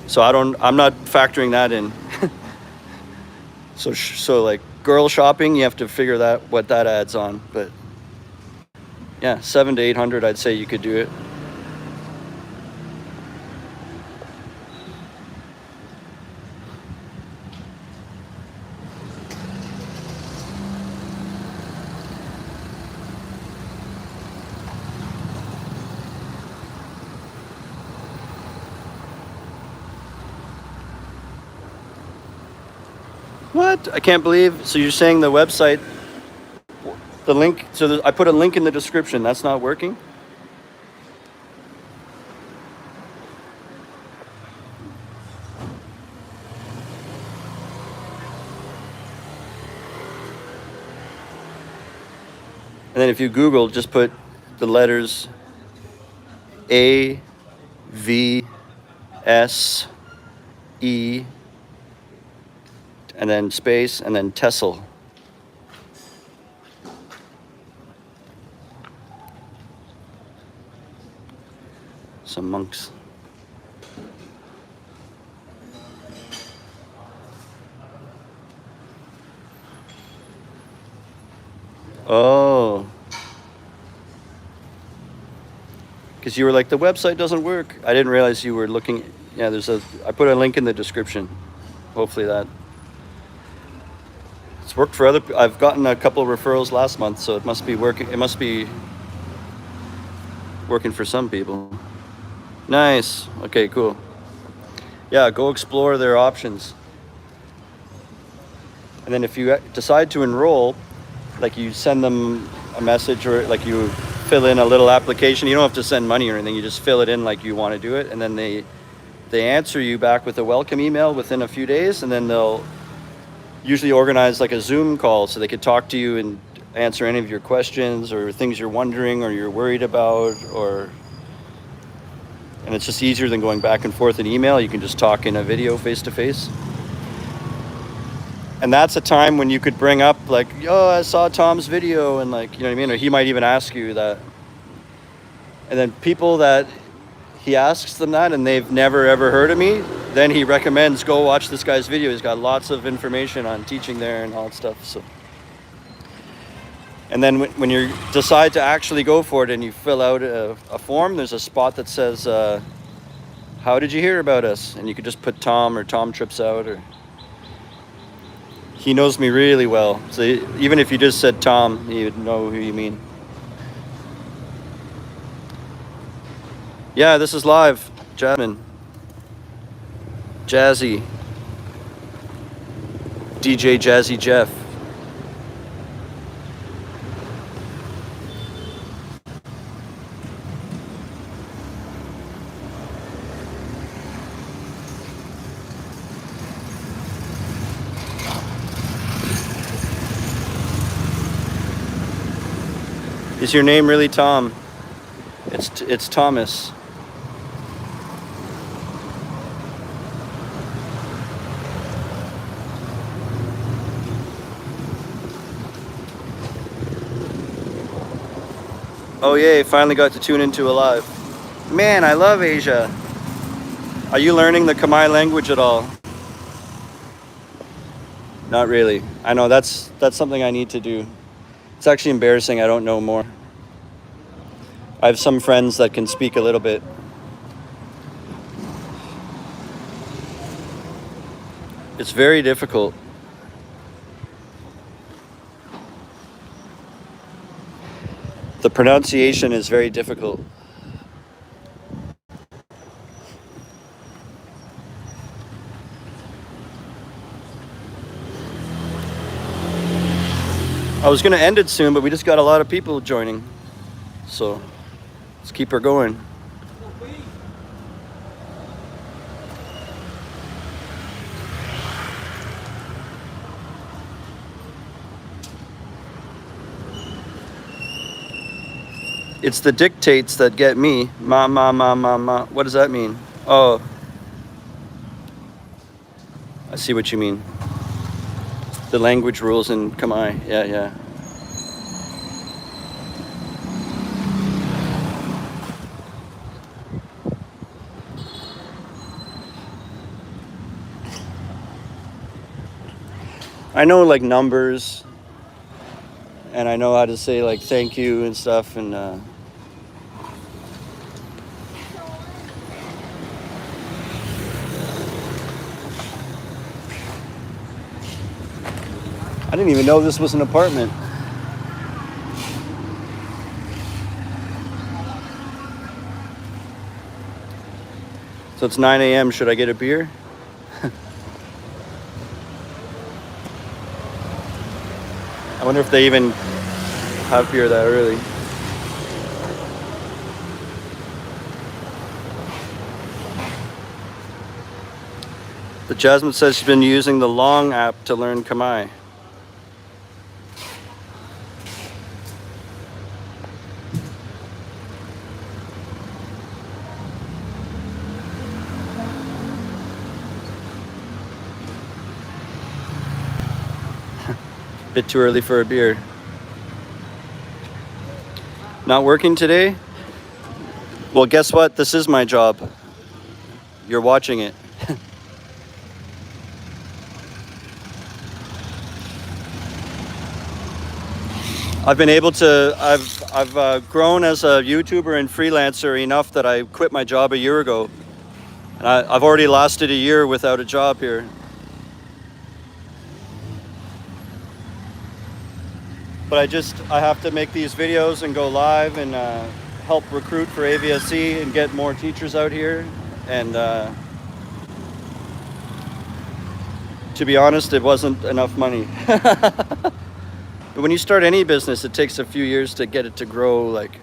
So I'm not factoring that in. So like girl shopping, you have to figure what that adds on. But yeah, 700 to 800, I'd say you could do it. What? I can't believe. So you're saying the website, the link, I put a link in the description. That's not working? And then if you Google, just put the letters A, V, S, E, and then space, and then Tessel. Some monks. Oh. Because you were like, the website doesn't work. I didn't realize you were looking. Yeah, I put a link in the description. Hopefully that. It's worked for I've gotten a couple of referrals last month, so it must be working. It must be working for some people. Nice. Okay, cool. Yeah, go explore their options. And then if you decide to enroll, like you send them a message or like you fill in a little application. You don't have to send money or anything. You just fill it in like you want to do it. And then they answer you back with a welcome email within a few days. And then they'll usually organize like a Zoom call so they could talk to you and answer any of your questions or things you're wondering or you're worried about, and it's just easier than going back and forth in email. You can just talk in a video face to face. And that's a time when you could bring up like, oh, I saw Tom's video, and like, you know what I mean? Or he might even ask you that. And then people that he asks them that and they've never ever heard of me, then he recommends go watch this guy's video. He's got lots of information on teaching there and all that stuff. So, and then when you decide to actually go for it and you fill out a form, there's a spot that says, how did you hear about us? And you could just put Tom or Tom Trips Out, or he knows me really well. So even if you just said Tom, he would know who you mean. Yeah, this is live. Jasmine. Jazzy. DJ Jazzy Jeff. Is your name really Tom? It's Thomas. Oh yay, finally got to tune into a live. Man, I love Asia. Are you learning the Khmer language at all? Not really. I know that's something I need to do. It's actually embarrassing I don't know more. I have some friends that can speak a little bit. It's very difficult. The pronunciation is very difficult. I was going to end it soon, but we just got a lot of people joining. So let's keep her going. It's the dictates that get me. Ma, ma, ma, ma, ma. What does that mean? Oh. I see what you mean. The language rules in Khmer. Yeah, yeah. I know like numbers, and I know how to say like thank you and stuff, and I didn't even know this was an apartment. So it's 9 a.m. Should I get a beer? I wonder if they even have beer that early. The Jasmine says she's been using the Long app to learn Khmer. Bit too early for a beer. Not working today? Well, guess what? This is my job. You're watching it. I've been able to, I've grown as a YouTuber and freelancer enough that I quit my job a year ago. And I've already lasted a year without a job here. But I have to make these videos and go live and help recruit for AVSC and get more teachers out here. And to be honest, it wasn't enough money. But when you start any business, it takes a few years to get it to grow. Like,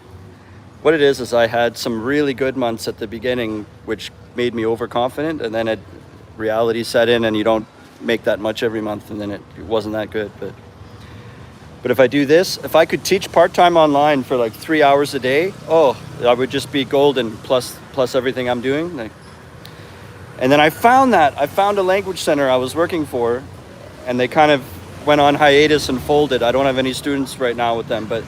what it is I had some really good months at the beginning, which made me overconfident, and then reality set in and you don't make that much every month, and then it wasn't that good. But if I do this, if I could teach part-time online for like 3 hours a day, I would just be golden, plus everything I'm doing. And then I found a language center I was working for, and they kind of went on hiatus and folded. I don't have any students right now with them, but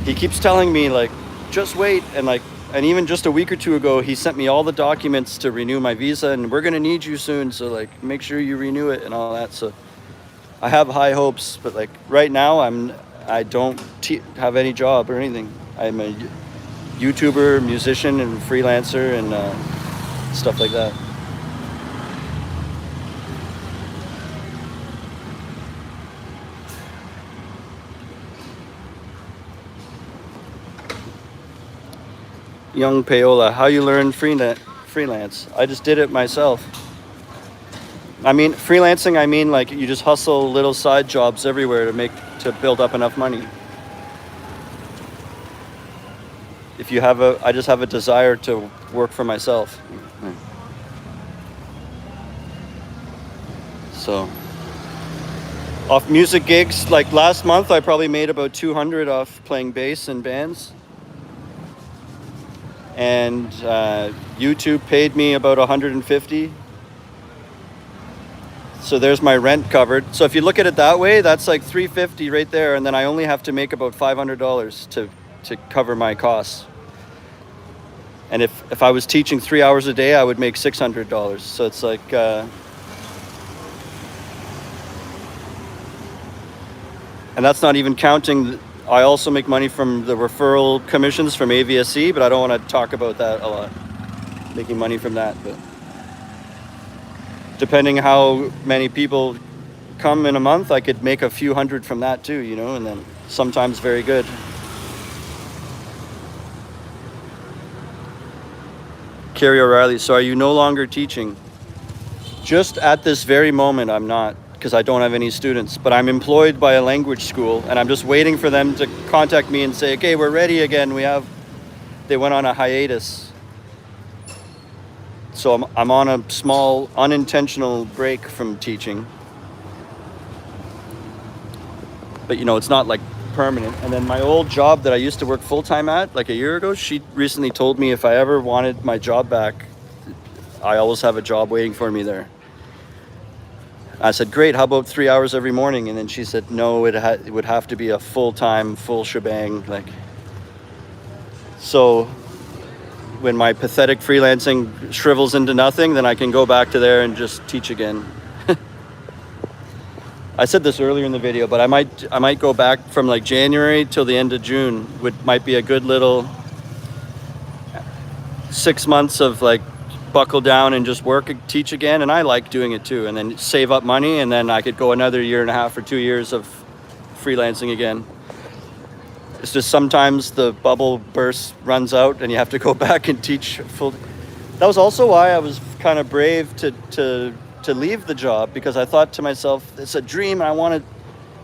he keeps telling me like, just wait. And even just a week or two ago, he sent me all the documents to renew my visa, and we're gonna need you soon, so like make sure you renew it and all that. So I have high hopes, but like right now I don't have any job or anything. I'm a YouTuber, musician, and freelancer and stuff like that. Young Paola, how you learn freelance? I just did it myself. I mean, freelancing, like you just hustle little side jobs everywhere to build up enough money. I just have a desire to work for myself. So, off music gigs, like last month, I probably made about 200 off playing bass in bands. And YouTube paid me about 150. So there's my rent covered. So if you look at it that way, that's like 350 right there, and then I only have to make about $500 to cover my costs. And if I was teaching 3 hours a day, I would make $600. So it's like and that's not even counting. I also make money from the referral commissions from AVSC, but I don't want to talk about that a lot. Making money from that, but depending how many people come in a month, I could make a few hundred from that too, and then sometimes very good. Carrie O'Reilly, so are you no longer teaching? Just at this very moment, I'm not, because I don't have any students, but I'm employed by a language school, and I'm just waiting for them to contact me and say, okay, we're ready again. They went on a hiatus. So I'm on a small unintentional break from teaching. But it's not like permanent. And then my old job that I used to work full-time at like a year ago, she recently told me if I ever wanted my job back, I always have a job waiting for me there. I said, great, how about 3 hours every morning? And then she said, no, it would have to be a full-time, full shebang. So when my pathetic freelancing shrivels into nothing, then I can go back to there and just teach again. I said this earlier in the video, but I might go back from like January till the end of June. Might be a good little 6 months of like buckle down and just teach again. And I like doing it too. And then save up money, and then I could go another 1.5 or 2 years of freelancing again. It's just sometimes the bubble burst, runs out, and you have to go back and teach full. That was also why I was kind of brave to leave the job, because I thought to myself, it's a dream, and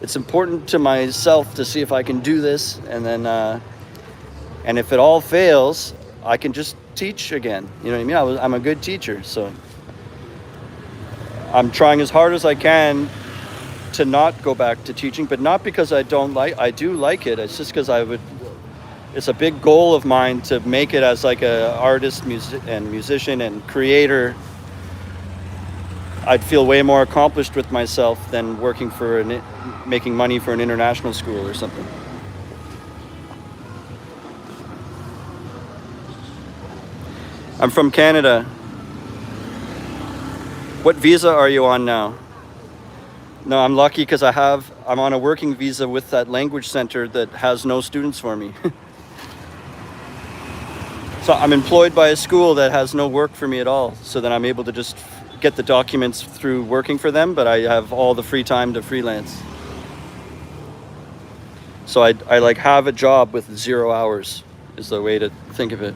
it's important to myself to see if I can do this, and then and if it all fails, I can just teach again. You know what I mean? I'm a good teacher, so I'm trying as hard as I can to not go back to teaching, but not because I do like it. It's just because it's a big goal of mine to make it as like a artist, musician and creator. I'd feel way more accomplished with myself than working for making money for an international school or something. I'm from Canada. What visa are you on now? No, I'm lucky because I'm on a working visa with that language center that has no students for me. So I'm employed by a school that has no work for me at all. So then I'm able to just get the documents through working for them, but I have all the free time to freelance. So I like have a job with 0 hours is the way to think of it.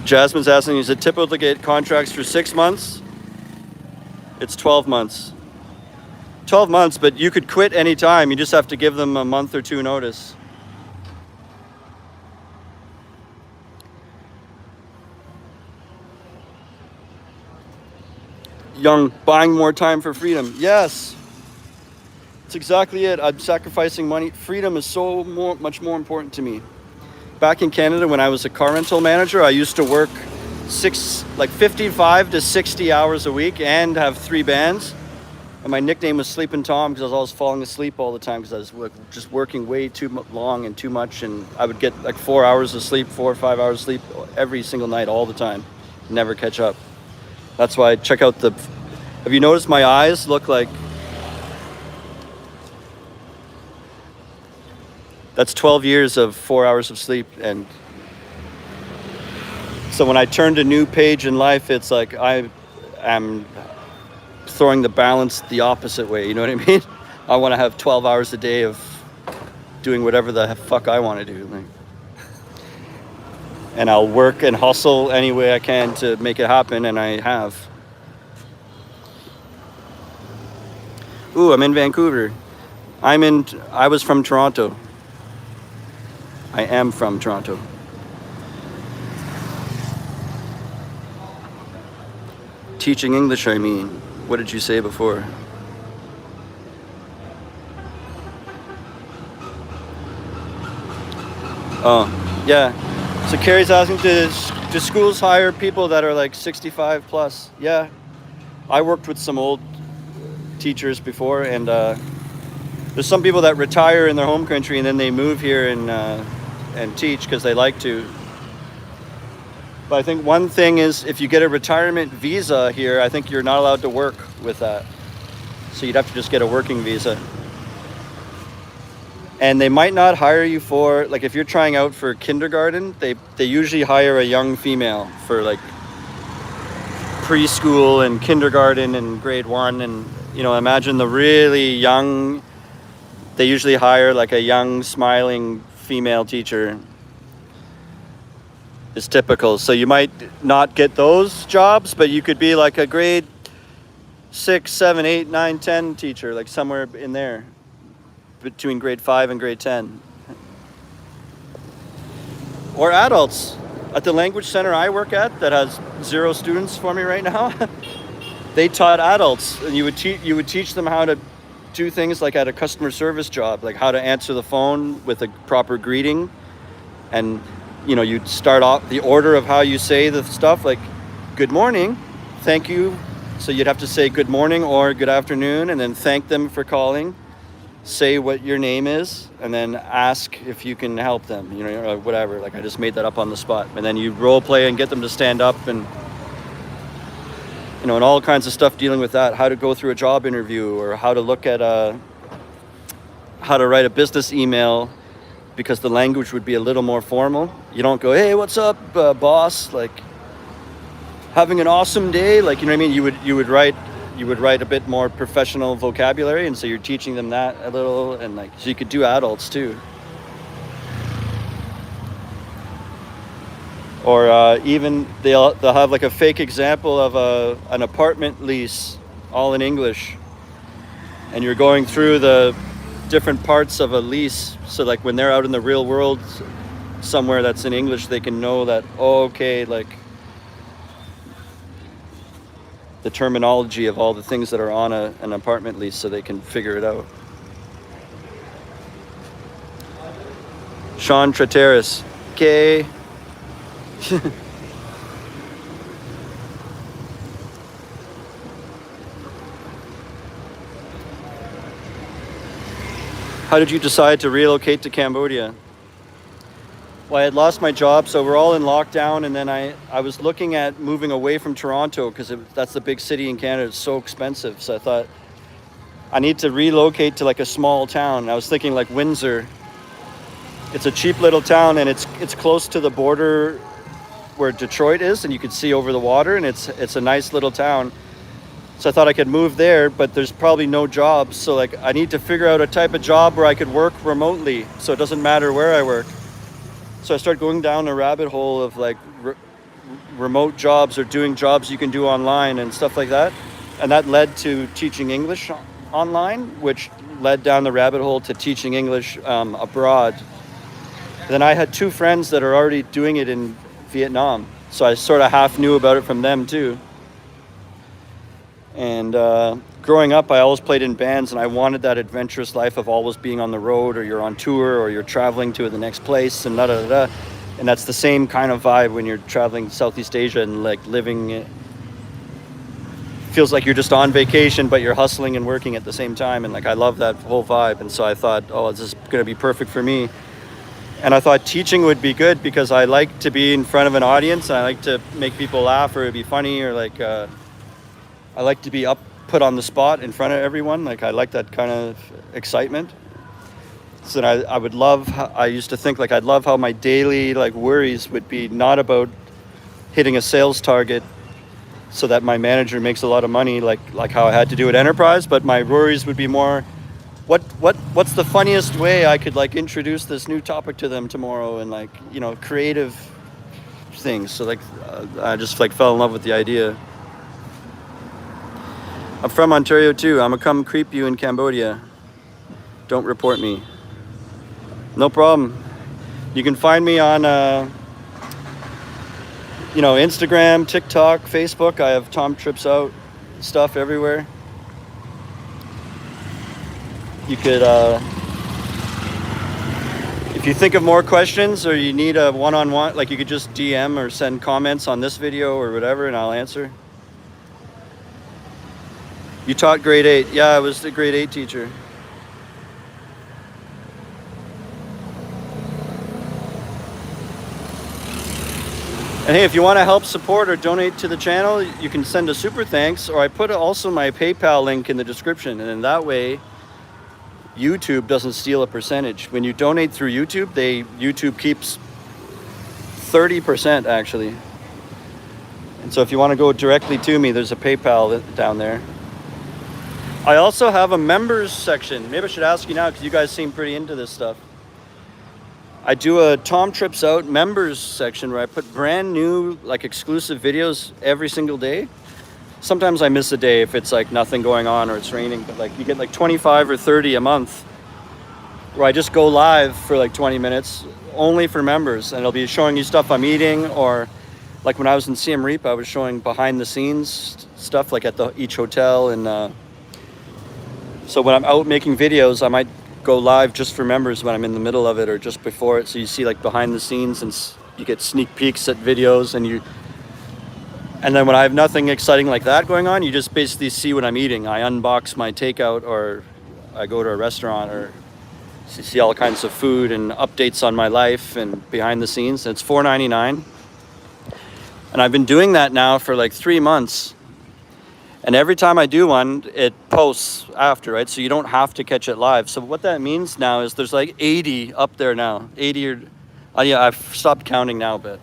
Jasmine's asking, is it typical to get contracts for 6 months? It's 12 months. 12 months, but you could quit anytime. You just have to give them a month or two notice. Young, buying more time for freedom. Yes. That's exactly it. I'm sacrificing money. Freedom is much more important to me. Back in Canada, when I was a car rental manager, I used to work 55 to 60 hours a week and have 3 bands. And my nickname was Sleeping Tom because I was always falling asleep all the time because I was just working way too long and too much. And I would get like 4 hours of sleep, 4 or 5 hours of sleep every single night, all the time. Never catch up. That's why I check out have you noticed my eyes look like, that's 12 years of 4 hours of sleep. And so when I turned a new page in life, it's like I am throwing the balance the opposite way. You know what I mean? I want to have 12 hours a day of doing whatever the fuck I want to do. And I'll work and hustle any way I can to make it happen, and I have. Ooh, I'm in Vancouver. I was from Toronto. I am from Toronto. Teaching English, I mean. What did you say before? Oh, yeah. So Carrie's asking, do schools hire people that are like 65 plus? Yeah. I worked with some old teachers before, and there's some people that retire in their home country and then they move here and teach because they like to. But I think one thing is, if you get a retirement visa here, I think you're not allowed to work with that. So you'd have to just get a working visa. And they might not hire you for, like if you're trying out for kindergarten, they usually hire a young female for like preschool and kindergarten and grade 1. And, you know, imagine the really young, they usually hire like a young, smiling female teacher. Is typical. So you might not get those jobs, but you could be like a grade 6, 7, 8, 9, 10 teacher, like somewhere in there between grade 5 and grade 10. Or adults. At the language center I work at that has 0 students for me right now, they taught adults, and you would teach them how to do things like at a customer service job, like how to answer the phone with a proper greeting. And you know, you'd start off the order of how you say the stuff, like good morning, thank you. So you'd have to say good morning or good afternoon, and then thank them for calling, say what your name is, and then ask if you can help them, you know, or whatever. Like I just made that up on the spot. And then you role play and get them to stand up, and you know, and all kinds of stuff dealing with that, how to go through a job interview, or how to look at how to write a business email, because the language would be a little more formal. You don't go, hey, what's up, boss? Like, having an awesome day. Like, you know what I mean? You would write a bit more professional vocabulary, and so you're teaching them that a little, and like, so you could do adults too. Or even they'll have like a fake example of an apartment lease, all in English, and you're going through the different parts of a lease, so like when they're out in the real world somewhere that's in English, they can know that, oh, okay, like the terminology of all the things that are on an apartment lease, so they can figure it out. Sean Trateris. Okay. How did you decide to relocate to Cambodia? Well, I had lost my job, so we're all in lockdown, and then I was looking at moving away from Toronto because that's the big city in Canada. It's so expensive. So I thought I need to relocate to like a small town. I was thinking like Windsor. It's a cheap little town, and it's close to the border where Detroit is, and you can see over the water, and it's a nice little town. So I thought I could move there, but there's probably no jobs. So like I need to figure out a type of job where I could work remotely, so it doesn't matter where I work. So I started going down a rabbit hole of like remote jobs or doing jobs you can do online and stuff like that. And that led to teaching English online, which led down the rabbit hole to teaching English abroad. And then I had two friends that are already doing it in Vietnam. So I sort of half knew about it from them too. And growing up, I always played in bands, and I wanted that adventurous life of always being on the road, or you're on tour, or you're traveling to the next place, and da-da-da-da. And that's the same kind of vibe when you're traveling Southeast Asia and like living. It feels like you're just on vacation, but you're hustling and working at the same time. And like I love that whole vibe. And so I thought, oh, this is going to be perfect for me. And I thought teaching would be good because I like to be in front of an audience, and I like to make people laugh, or it'd be funny, or like. I like to be put on the spot in front of everyone. Like I like that kind of excitement. So I used to think like I'd love how my daily like worries would be not about hitting a sales target so that my manager makes a lot of money, like how I had to do at Enterprise, but my worries would be more what's the funniest way I could like introduce this new topic to them tomorrow, and like, you know, creative things. So like I just like fell in love with the idea. I'm from Ontario too. I'm gonna come creep you in Cambodia. Don't report me. No problem. You can find me on, Instagram, TikTok, Facebook. I have Tom Trips Out stuff everywhere. You could, if you think of more questions or you need a one-on-one, like you could just DM or send comments on this video or whatever, and I'll answer. You taught grade 8. Yeah, I was the grade 8 teacher. And hey, if you want to help support or donate to the channel, you can send a super thanks, or I put also my PayPal link in the description, and then that way YouTube doesn't steal a percentage. When you donate through YouTube, YouTube keeps 30% actually. And so if you want to go directly to me, there's a PayPal down there. I also have a members section. Maybe I should ask you now because you guys seem pretty into this stuff. I do a Tom Trips Out members section where I put brand new, like exclusive videos every single day. Sometimes I miss a day if it's like nothing going on or it's raining, but like you get like 25 or 30 a month where I just go live for like 20 minutes only for members, and it'll be showing you stuff I'm eating, or like when I was in Siem Reap, I was showing behind the scenes stuff like at each hotel. And so when I'm out making videos, I might go live just for members when I'm in the middle of it or just before it. So you see like behind the scenes, and you get sneak peeks at videos, and then when I have nothing exciting like that going on, you just basically see what I'm eating. I unbox my takeout, or I go to a restaurant, or you see all kinds of food and updates on my life and behind the scenes. And it's $4.99. And I've been doing that now for like 3 months. And every time I do one, it posts after, right? So you don't have to catch it live. So what that means now is there's like 80 up there now. 80 or, yeah, I've stopped counting now, but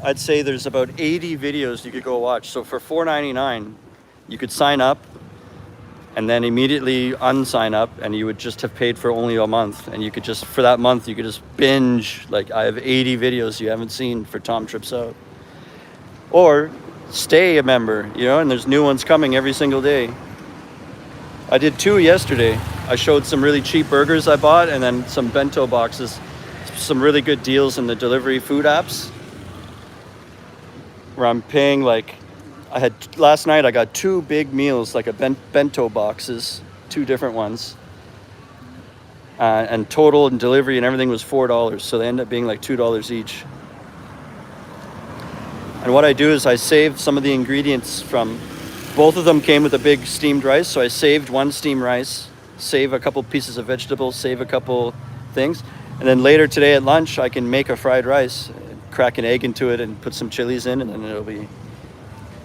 I'd say there's about 80 videos you could go watch. So for $4.99, you could sign up and then immediately unsign up, and you would just have paid for only a month. And you could just, for that month, you could just binge. Like I have 80 videos you haven't seen for Tom Trips Out. Or stay a member, and there's new ones coming every single day. I did 2 yesterday. I showed some really cheap burgers I bought, and then some bento boxes, some really good deals in the delivery food apps, where I'm paying like, last night I got 2 big meals, like a bento boxes, 2 different ones. and total and delivery and everything was $4. So they end up being like $2 each. And what I do is I save some of the ingredients from, both of them came with a big steamed rice. So I saved one steamed rice, save a couple pieces of vegetables, save a couple things. And then later today at lunch, I can make a fried rice, crack an egg into it and put some chilies in, and then it'll be.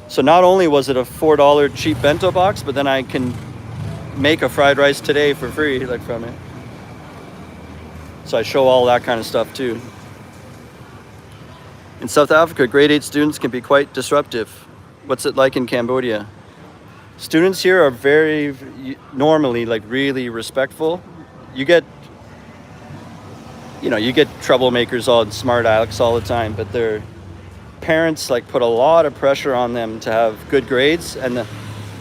So not only was it a $4 cheap bento box, but then I can make a fried rice today for free, like from it. So I show all that kind of stuff too. In South Africa, grade 8 students can be quite disruptive. What's it like in Cambodia? Students here are very, normally, like really respectful. You get troublemakers, all smart alecks all the time, but their parents like put a lot of pressure on them to have good grades, and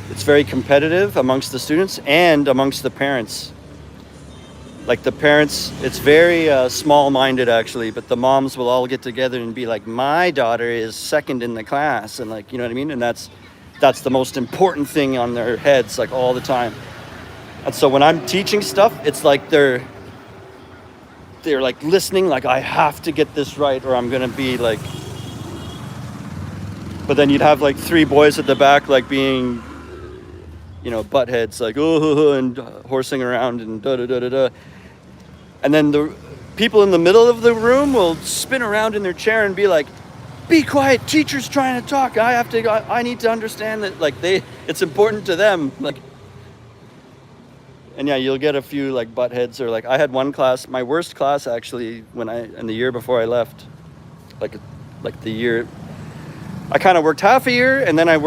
it's very competitive amongst the students and amongst the parents. Like the parents, it's very small-minded actually, but the moms will all get together and be like, my daughter is second in the class, and like, you know what I mean? And that's the most important thing on their heads, like all the time. And so when I'm teaching stuff, it's like they're like listening, like I have to get this right or I'm gonna be like. But then you'd have like 3 boys at the back, like being, butt heads, like oh, and horsing around and da da da da da. And then the people in the middle of the room will spin around in their chair and be like, be quiet, teacher's trying to talk. I need to understand that, like it's important to them. Like, and yeah, you'll get a few like butt heads, or like I had one class, my worst class actually, in the year before I left, like the year, I kind of worked half a year, and then I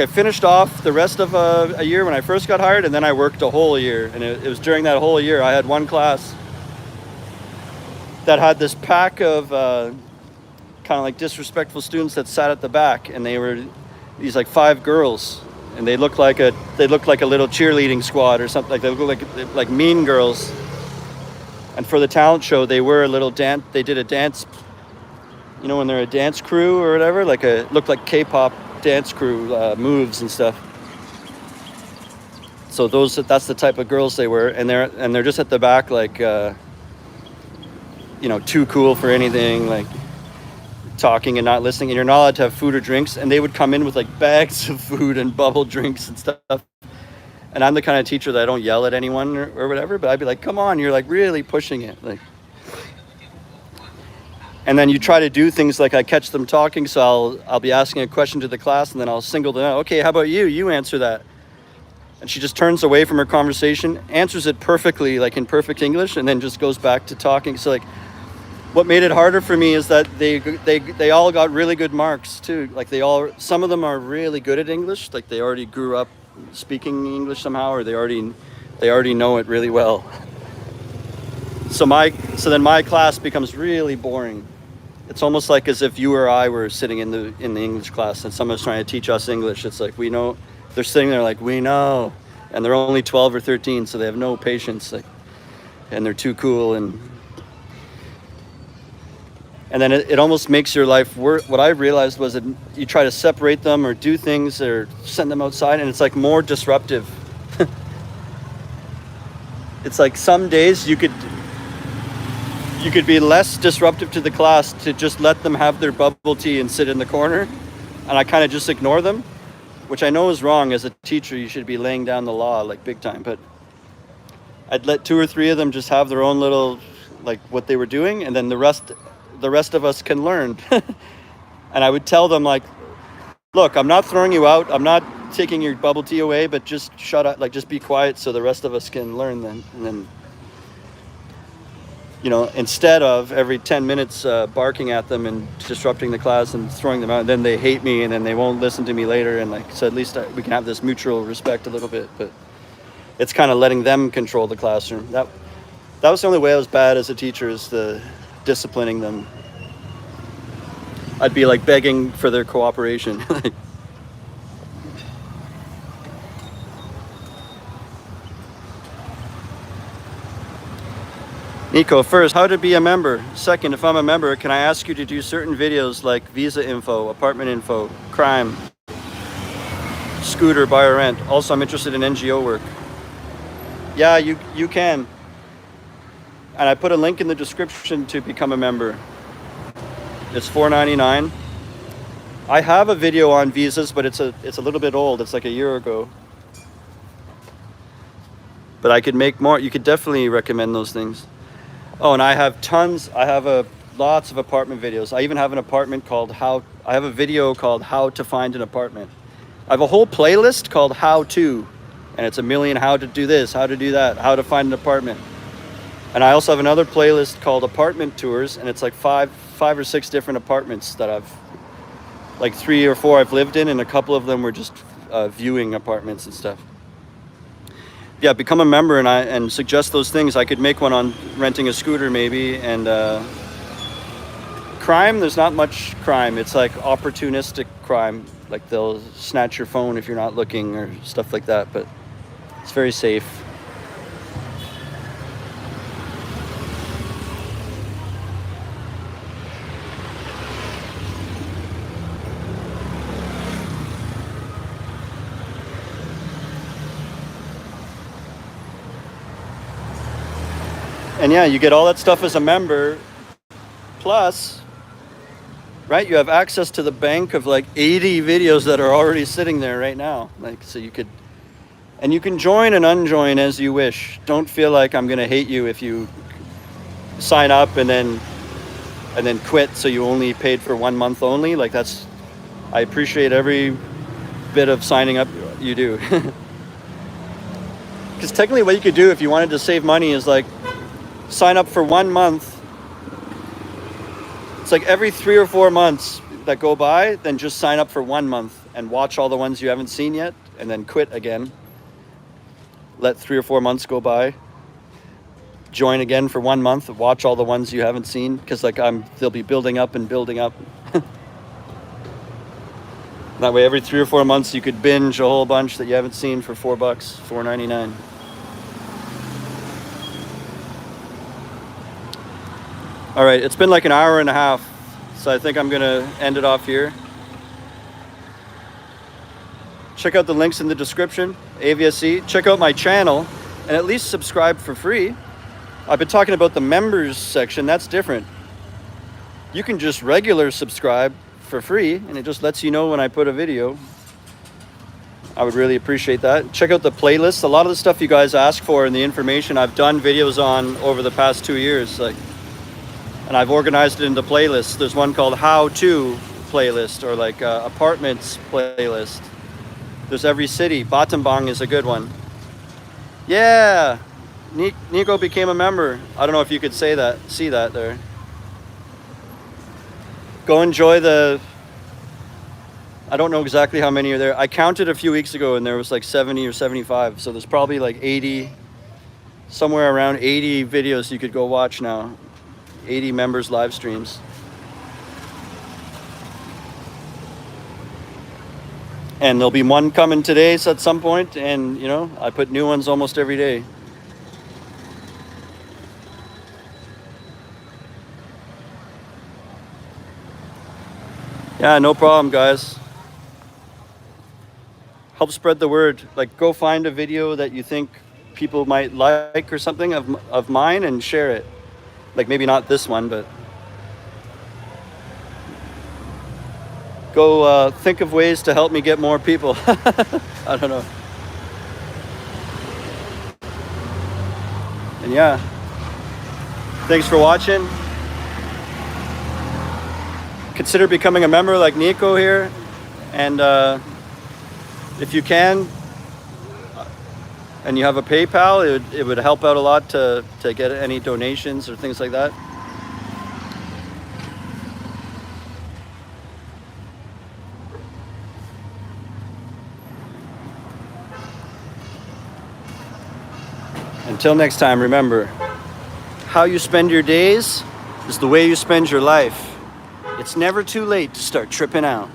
finished off the rest of a year when I first got hired, and then I worked a whole year. And it was during that whole year, I had one class that had this pack of kind of like disrespectful students that sat at the back, and they were these like 5 girls, and they looked like a little cheerleading squad or something. Like they looked like mean girls. And for the talent show, they were a little dance. They did a dance. When they're a dance crew or whatever, looked like K-pop dance crew moves and stuff. So that's the type of girls they were, and they're just at the back, like too cool for anything, like talking and not listening. And you're not allowed to have food or drinks. And they would come in with like bags of food and bubble drinks and stuff. And I'm the kind of teacher that I don't yell at anyone or whatever, but I'd be like, come on, you're like really pushing it, like. And then you try to do things like I catch them talking, so I'll be asking a question to the class, and then I'll single them out. Okay, how about you? You answer that. And she just turns away from her conversation, answers it perfectly, like in perfect English, and then just goes back to talking. So like, what made it harder for me is that they all got really good marks too. Like some of them are really good at English, like they already grew up speaking English somehow, or they already know it really well. So then my class becomes really boring. It's almost like as if you or I were sitting in the English class and someone's trying to teach us English. It's like, we know, they're sitting there like, we know, and they're only 12 or 13, so they have no patience, like, and they're too cool, and then it almost makes your life work. What I realized was that you try to separate them or do things or send them outside, and it's like more disruptive. It's like some days you could be less disruptive to the class to just let them have their bubble tea and sit in the corner, and I kind of just ignore them, which I know is wrong. As a teacher, you should be laying down the law like big time, but I'd let 2 or 3 of them just have their own little, like what they were doing, and then the rest of us can learn. And I would tell them like, look, I'm not throwing you out, I'm not taking your bubble tea away, but just shut up, like just be quiet so the rest of us can learn then. And then instead of every 10 minutes barking at them and disrupting the class and throwing them out, then they hate me and then they won't listen to me later. And like, so at least we can have this mutual respect a little bit, but it's kind of letting them control the classroom. That was the only way I was bad as a teacher, is the disciplining them. I'd be like begging for their cooperation. Nico, first, how to be a member? Second, if I'm a member, can I ask you to do certain videos like visa info, apartment info, crime, scooter, buy or rent? Also, I'm interested in NGO work. Yeah, you can. And I put a link in the description to become a member. It's $4.99. I have a video on visas, but it's a little bit old. It's like a year ago. But I could make more. You could definitely recommend those things. Oh, and I have lots of apartment videos. I even have I have a video called How to Find an Apartment. I have a whole playlist called How To, and it's a million how to do this, how to do that, how to find an apartment. And I also have another playlist called Apartment Tours, and it's like five or six different apartments that like 3 or 4 I've lived in, and a couple of them were just viewing apartments and stuff. Yeah, become a member and suggest those things. I could make one on renting a scooter maybe, and crime, there's not much crime. It's like opportunistic crime, like they'll snatch your phone if you're not looking or stuff like that, but it's very safe. And yeah, you get all that stuff as a member. Plus, right, you have access to the bank of like 80 videos that are already sitting there right now. Like, so you can join and unjoin as you wish. Don't feel like I'm gonna hate you if you sign up and then quit, so you only paid for 1 month only. Like, I appreciate every bit of signing up you do. Because technically what you could do if you wanted to save money is like sign up for 1 month. It's like every 3 or 4 months that go by, then just sign up for 1 month and watch all the ones you haven't seen yet, and then quit again. Let 3 or 4 months go by. Join again for 1 month, watch all the ones you haven't seen, because like they'll be building up and building up. That way every 3 or 4 months you could binge a whole bunch that you haven't seen for $4, $4.99. All right, it's been like an hour and a half, so I think I'm gonna end it off here. Check out the links in the description, AVSC. Check out my channel, and at least subscribe for free. I've been talking about the members section, that's different. You can just regular subscribe for free, and it just lets you know when I put a video. I would really appreciate that. Check out the playlist. A lot of the stuff you guys ask for and the information I've done videos on over the past 2 years. And I've organized it into playlists. There's one called How To playlist, or like apartments playlist. There's every city. Battambang is a good one. Yeah, Nico became a member. I don't know if you could see that there. Go enjoy I don't know exactly how many are there. I counted a few weeks ago and there was like 70 or 75. So there's probably like 80, somewhere around 80 videos you could go watch now. 80 members live streams. And there'll be one coming today at some point, and you know, I put new ones almost every day. Yeah, no problem, guys. Help spread the word. Like, go find a video that you think people might like or something of mine and share it. Like, maybe not this one, but go think of ways to help me get more people. I don't know. And yeah, thanks for watching. Consider becoming a member like Nico here. And if you can, and you have a PayPal, it would help out a lot to get any donations or things like that. Until next time, remember, how you spend your days is the way you spend your life. It's never too late to start tripping out.